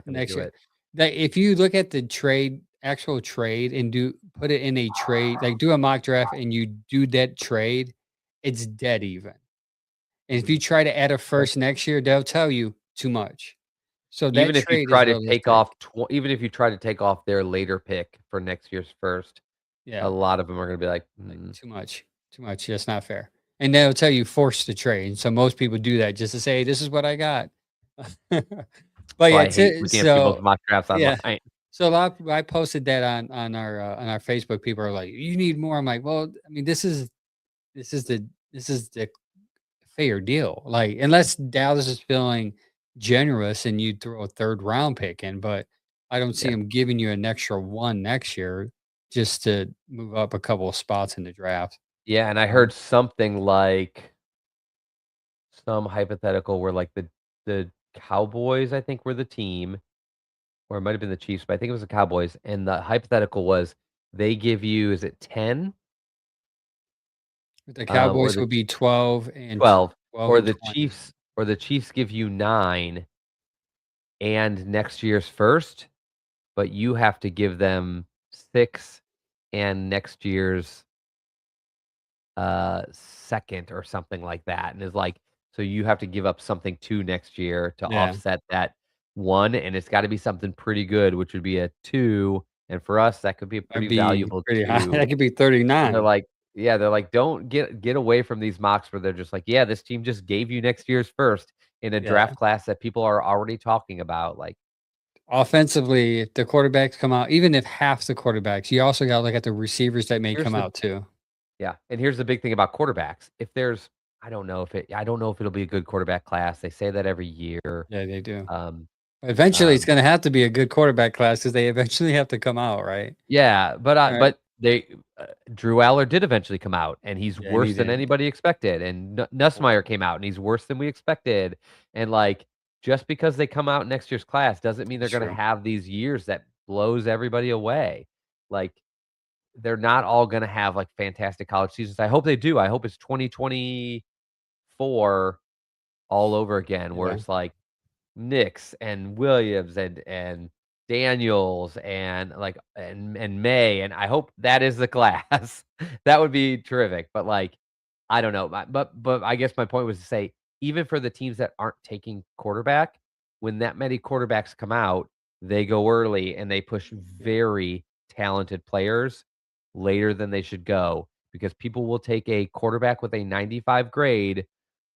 next year. That if you look at the actual trade, and put it in a trade, like do a mock draft and you do that trade, it's dead even. And if you try to add a first next year, they'll tell you too much. So that even if you trade try is to realistic. take off, even if you try to take off their later pick for next year's first, a lot of them are going to be like, too much. That's not fair. And they'll tell you force the trade. So most people do that just to say, this is what I got. But yeah, I hate looking at people's mock drafts online. Yeah. So I posted that on our Facebook. People are like, you need more. I'm like, well, I mean, this is the fair deal. Like, unless Dallas is feeling generous and you throw a 3rd round pick in, but I don't see them giving you an extra 1 next year just to move up a couple of spots in the draft. Yeah, and I heard something like some hypothetical where like the Cowboys, I think, were the team, or it might have been the Chiefs, but I think it was the Cowboys, and the hypothetical was they give you, is it 10? The Cowboys would be 12 and 12, or and the 20. Chiefs give you 9 and next year's first, but you have to give them 6 and next year's second or something like that. And it's like, So you have to give up something 2 next year to Yeah. offset that 1, and it's gotta be something pretty good, which would be a 2, and for us, that could be a That'd pretty be valuable pretty high. 2. That could be And they're 39. like yeah, they're like, "Don't get away from these mocks," where they're just like, "Yeah, this team just gave you next year's first in a Yeah. draft class that people are already talking about," like Offensively, if the quarterbacks come out, even if half the quarterbacks, you also got to look at the receivers that may here's come the out too. yeah, and here's the big thing about quarterbacks. If there's I don't know if it'll be a good quarterback class. They say that every year. Yeah, they do. Um, Eventually, it's um, going to have to be a good quarterback class because they eventually have to come out, right? yeah, Right. but they Drew Aller did eventually come out, and he's Yeah, and he worse than did. anybody expected. And Nussmeier came out, and he's worse than we expected. And like, just because they come out next year's class doesn't mean they're That's going to true. have these years that blows everybody away. Like, they're not all going to have like fantastic college seasons. I hope they do. I hope it's 2024 all over again, where Yeah. it's like Nix and Williams and Daniels and like and May, and I hope that is the class. That would be terrific. But like, I don't know. But I guess my point was to say, even for the teams that aren't taking quarterback, when that many quarterbacks come out, they go early and they push Yeah. very talented players later than they should go because people will take a quarterback with a 95 grade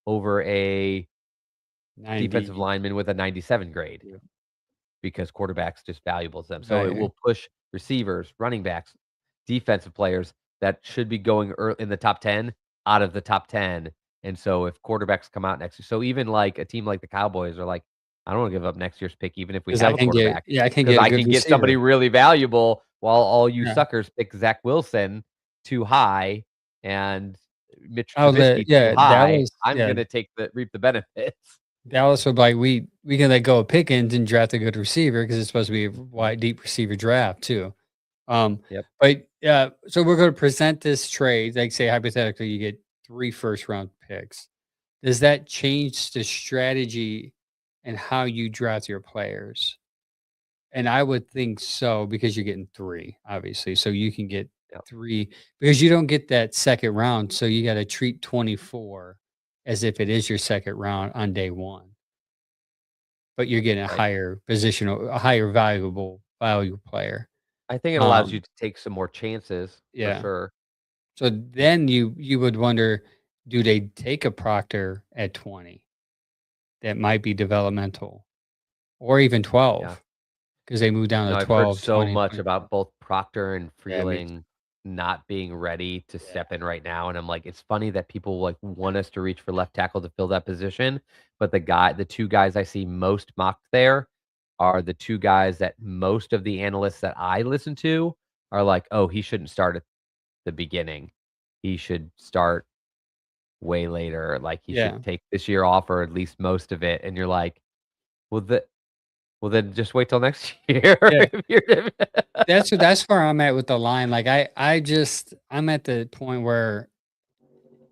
over a defensive 90. lineman with a 97 grade Yeah. because quarterback's just valuable to them. So it Right. will push receivers, running backs, defensive players that should be going in the top 10 out of the top 10. And so if quarterbacks come out next year, so even like a team like the Cowboys are like, I don't want to give up next year's pick, even if we 'Cause have a quarterback, I can because get a I good can get somebody receiver. really valuable while all you Yeah. suckers pick Zach Wilson too high and Mitch Oh, Trubisky too yeah, high. I'm gonna reap the benefits. Dallas would like, we can let go of Pickens and draft a good receiver because it's supposed to be a wide, deep receiver draft too. Yep. But so we're going to present this trade. Like, say hypothetically, you get 3 first-round picks. Does that change the strategy and how you draft your players? And I would think so because you're getting 3, obviously. So you can get Yep. 3 because you don't get that second round. So you got to treat 24 as if it is your second round on day 1. But you're getting a Right. higher positional, a higher value player. I think it allows you Um, to take some more chances for yeah. sure. So then you would wonder, do they take a Proctor at 20 that might be developmental or even Yeah. 12 because they move down to I've heard 12, so 20, much 24. about both Proctor and Yeah, me Freeling not being ready to Yeah. step in right now, and I'm like, it's funny that people, like, want us to reach for left tackle to fill that position, but the 2 guys I see most mocked there are the 2 guys that most of the analysts that I listen to are like, "Oh, he shouldn't start at the beginning. He should start way later, like, he Yeah. should take this year off or at least most of it," and you're like, "Well, then just wait till next year." Yeah. If you're That's where I'm at with the line. Like I'm at the point where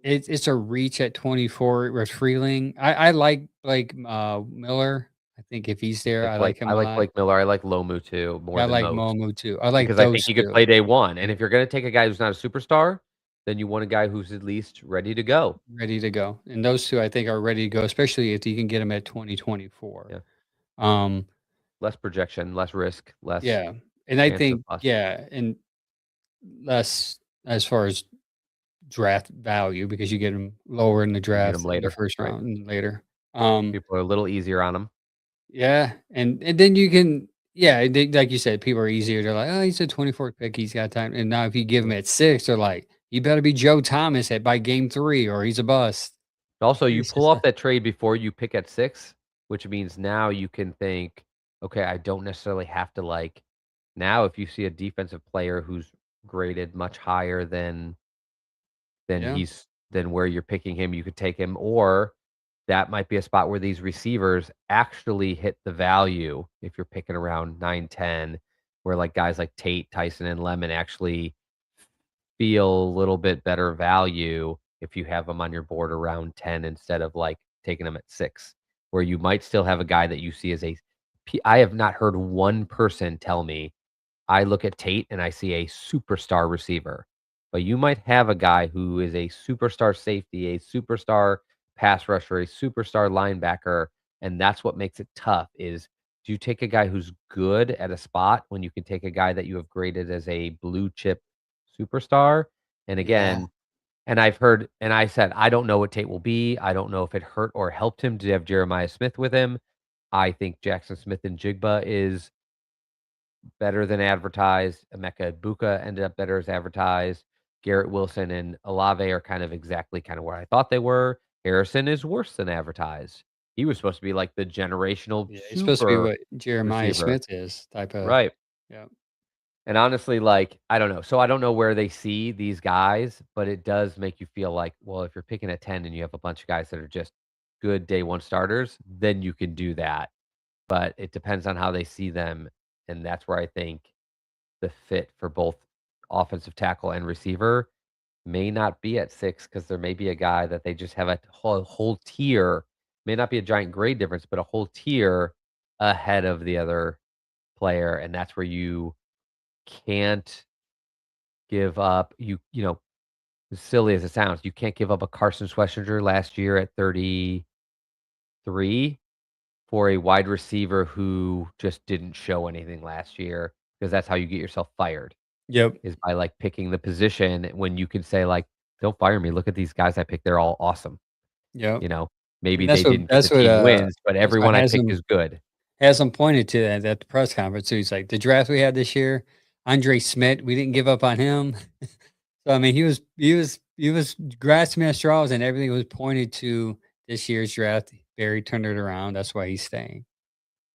it's a reach at 24 with Freeling. I like Miller. I think if he's there, I like him I a like lot. Blake Miller, I like Lomu too, Yeah, more I than like most, Momu too. I like because I think those he could 2. play day one, and if you're gonna take a guy who's not a superstar, then you want a guy who's at least ready to go. Ready to go. And those 2 I think are ready to go, especially if you can get them at 2024. Yeah. Um, Less projection, less risk, less yeah. And I chance of think, bust. yeah, and less as far as draft value because you get them lower in the You get draft him in the later, first right? round and later. Um, People are a little easier on him. yeah, and then you can, yeah, like you said, people are easier. They're like, oh, he's a 24th pick, he's got time. And now if you give him at 6, they're like, you better be Joe Thomas by game 3 or he's a bust. Also, you It's pull just off that trade before you pick at 6, which means now you can think, "Okay, I don't necessarily have to, like." Now if you see a defensive player who's graded much higher yeah, than where you're picking him, you could take him, or that might be a spot where these receivers actually hit the value if you're picking around 9, 10, where like guys like Tate, Tyson, and Lemon actually feel a little bit better value if you have them on your board around 10 instead of like taking them at 6, where you might still have a guy that you see as I have not heard one person tell me I look at Tate and I see a superstar receiver, but you might have a guy who is a superstar safety, a superstar pass rusher, a superstar linebacker, and that's what makes it tough is do you take a guy who's good at a spot when you can take a guy that you have graded as a blue chip superstar? And again, and I've heard and I said, I don't know what Tate will be. I don't know if it hurt or helped him to have Jeremiah Smith with him. I think Jackson Smith and Jigba is better than advertised. Emeka Egbuka ended up better as advertised. Garrett Wilson and Olave are kind of exactly kind of where I thought they were. Harrison is worse than advertised. He was supposed to be like the generational he's supposed to be super what Jeremiah receiver. Smith is type of Right. yeah. And honestly, like, I don't know. So I don't know where they see these guys, but it does make you feel like, well, if you're picking at 10 and you have a bunch of guys that are just good day one starters, then you can do that. But it depends on how they see them. And that's where I think the fit for both offensive tackle and receiver may not be at 6 because there may be a guy that they just have a whole tier, may not be a giant grade difference, but a whole tier ahead of the other player. And that's where you can't give up, you know, as silly as it sounds, you can't give up a Carson Schlesinger last year at 33 for a wide receiver who just didn't show anything last year because that's how you get yourself fired. Yep. Is by like picking the position when you can say like, don't fire me. Look at these guys I picked. They're all awesome. Yep. You know, maybe That's they what didn't get the team wins, but everyone I picked is good. Hasn't pointed to that at the press conference. So he's like, the draft we had this year, Andre Smith, we didn't give up on him. So I mean, he was grasping at straws, and everything was pointed to this year's draft. Barry turned it around. That's why he's staying,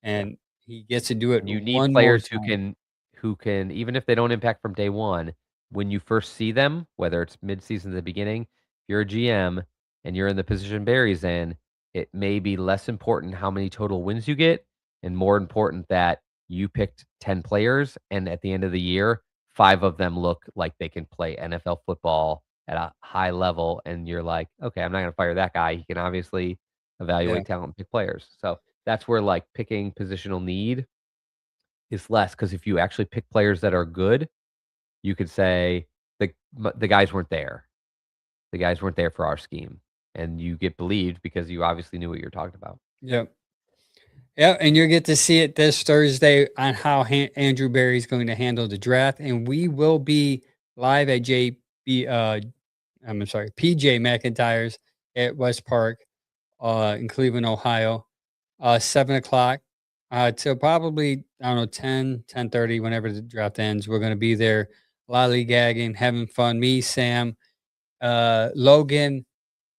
and he gets to do it. You need one players more time. who can even if they don't impact from day one, when you first see them, whether it's midseason at the beginning, if you're a GM and you're in the position Barry's in, it may be less important how many total wins you get and more important that you picked 10 players and at the end of the year, 5 of them look like they can play NFL football at a high level and you're like, okay, I'm not going to fire that guy. He can obviously evaluate talent and pick players. So that's where like picking positional need is less because if you actually pick players that are good, you could say the guys weren't there. The guys weren't there for our scheme, and you get believed because you obviously knew what you're talking about. Yep. Yeah, and you'll get to see it this Thursday on how Andrew Barry is going to handle the draft, and we will be live at PJ McIntyre's at West Park, in Cleveland, Ohio, 7:00 till probably, I don't know, 10:30, whenever the draft ends. We're going to be there lollygagging, having fun. Me, Sam, Logan,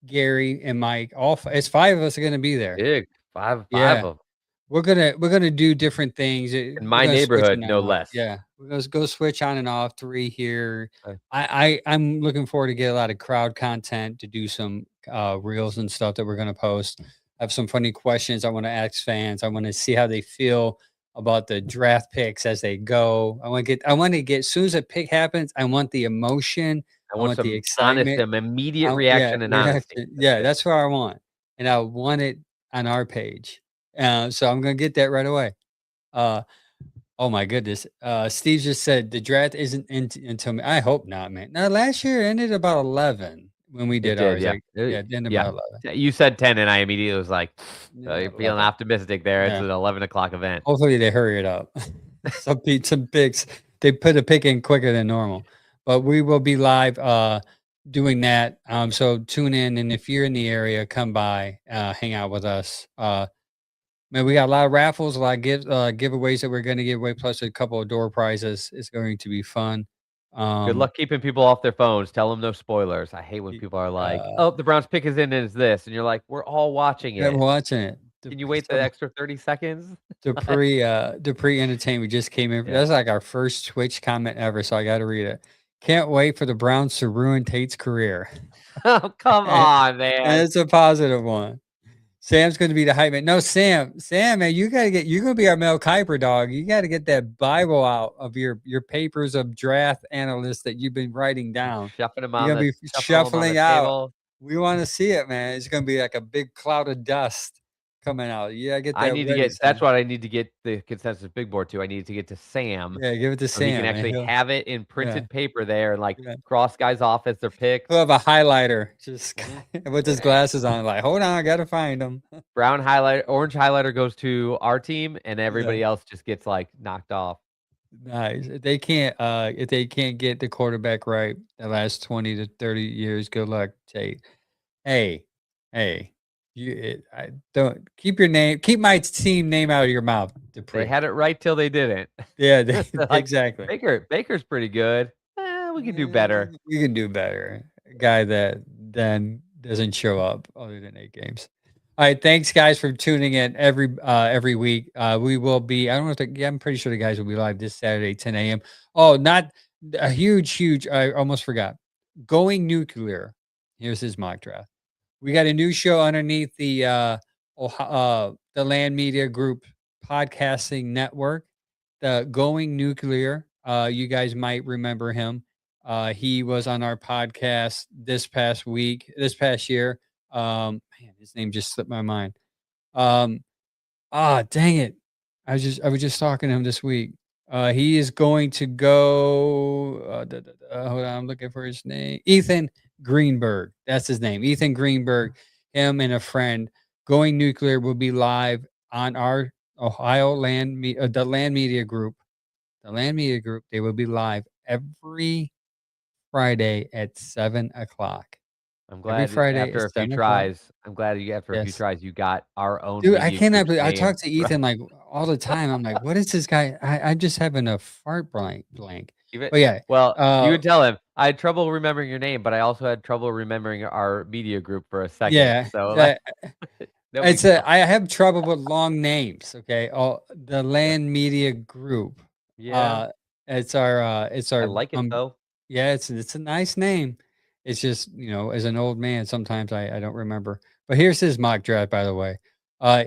Gary, and Mike. It's 5 of us are going to be there. Big five of them. We're gonna do different things in my neighborhood, no less. Yeah, we're gonna go switch on and off 3 here. Okay. I'm looking forward to get a lot of crowd content to do some reels and stuff that we're gonna post. I have some funny questions I want to ask fans. I want to see how they feel about the draft picks as they go. I want to get as soon as a pick happens, I want the emotion. I want the some excitement. honest, immediate reaction and honesty. Yeah, that's what I want, and I want it on our page. So I'm gonna get that right away. Oh my goodness. Steve just said the draft isn't until me. I hope not, man. Now last year ended about 11 when we did ours. Yeah, it ended about 11. You said 10, and I immediately was like, Yeah, "You're feeling optimistic there." It's Yeah. an 11:00 event. Hopefully they hurry it up. some picks. They put a pick in quicker than normal, but we will be live doing that. So tune in, and if you're in the area, come by, hang out with us. Man, we got a lot of raffles, a lot of giveaways that we're going to give away, plus a couple of door prizes. It's going to be fun. Good luck keeping people off their phones. Tell them no spoilers. I hate when people are like, "Oh, the Browns pick is in, and it's this," and you're like, "We're all watching it. Yeah, we're watching it." Can you wait the extra 30 seconds? Dupree Entertainment just came in. That's like our first Twitch comment ever, so I got to read it. Can't wait for the Browns to ruin Tate's career. Oh, come on, man. And it's a positive one. Sam's going to be the hype man. No, Sam, man, you're going to be our Mel Kiper dog. You got to get that Bible out of your papers of draft analysts that you've been writing down. Shuffling them You're going to be shuffling out. We want to see it, man. It's going to be like a big cloud of dust coming out. Yeah, get that. I need to ready, get. That's Sam. what I need to get the consensus big board to. I need to get to Sam Yeah, give it to so he can Sam, and actually he'll have it in yeah, printed paper there and like yeah. cross guys off as their picks. He'll have a highlighter just Mhm. with his glasses on, like, hold on, I gotta find him. Brown highlight, orange highlighter goes to our team, and Yeah, everybody else just gets like knocked off. nice. If they can't get the quarterback right the last 20 to 30 years, good luck, Tate. Hey, hey, I don't keep my team name out of your mouth, They Dupree. had it right till they didn't. Yeah, They're like exactly. Baker's pretty good. We can do better. You can do better. A guy that then doesn't show up other than 8 games. All right, thanks guys for tuning in every week. We will be. I don't know if yeah, I'm pretty sure the guys will be live this Saturday, 10 a.m. Oh, not a huge. I almost forgot. Going nuclear. Here's his mock draft. We got a new show underneath the Land Media Group podcasting network, the Going Nuclear. You guys might remember him. He was on our podcast this past year. Man, his name just slipped my mind. Dang it. I was just talking to him this week. He is going to go hold on, I'm looking for his name. Ethan Greenberg. That's his name. Ethan Greenberg, him and a friend. Going Nuclear will be live on our Ohio the Land Media Group. The Land Media Group, they will be live every Friday at 7 o'clock. I'm Every glad Friday after at a few 7 o'clock. tries. I'm glad after a few Yes. tries you got our own Dude, I media cannot group's believe I name talk to right. Ethan like all the time. I'm like, what is this guy? I'm just having a fart blank. Even But yeah, well, you would tell him I had trouble remembering your name, but I also had trouble remembering our media group for a second. yeah, So like, it's I have trouble with long names. Okay, the Land Media Group. yeah, It's I our like it though. yeah, it's a nice name. It's just, as an old man, sometimes I don't remember. But here's his mock draft, by the way.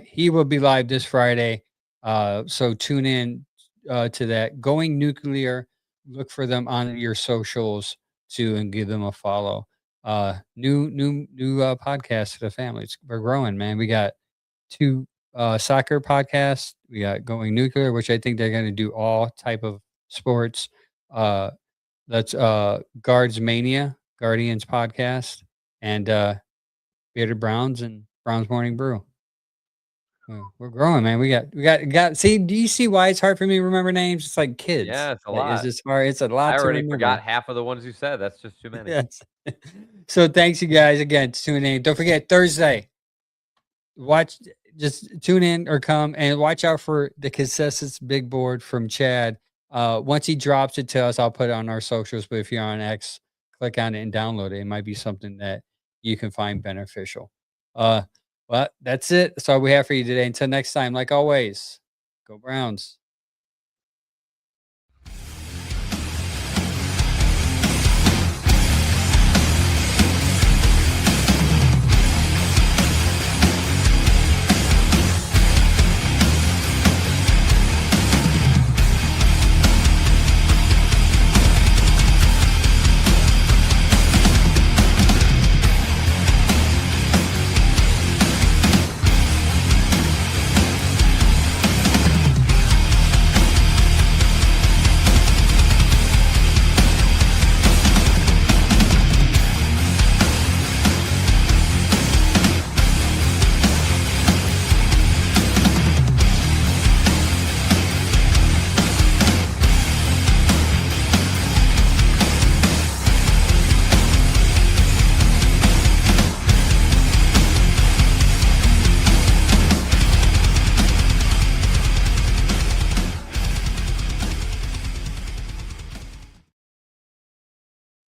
He will be live this Friday. So tune in to that. Going Nuclear. Look for them on your socials too and give them a follow. New podcast to the family. We're growing, man. We got 2 soccer podcasts. We got Going Nuclear, which I think they're going to do all type of sports. That's Guardians podcast, and Bearded Browns and Browns Morning Brew. We're growing, man. We got. See, do you see why it's hard for me to remember names? It's like kids. Yeah, it's a Like, it's lot. just hard. It's a lot I to already remember. forgot half of the ones you said. That's just too many. Yes. So thanks you guys again for tuning in. Don't forget Thursday. Just tune in or come and watch out for the consensus big board from Chad. Once he drops it to us, I'll put it on our socials. But if you're on X, click on it and download it. It might be something that you can find beneficial. Well, that's it. That's all we have for you today. Until next time, like always, go Browns.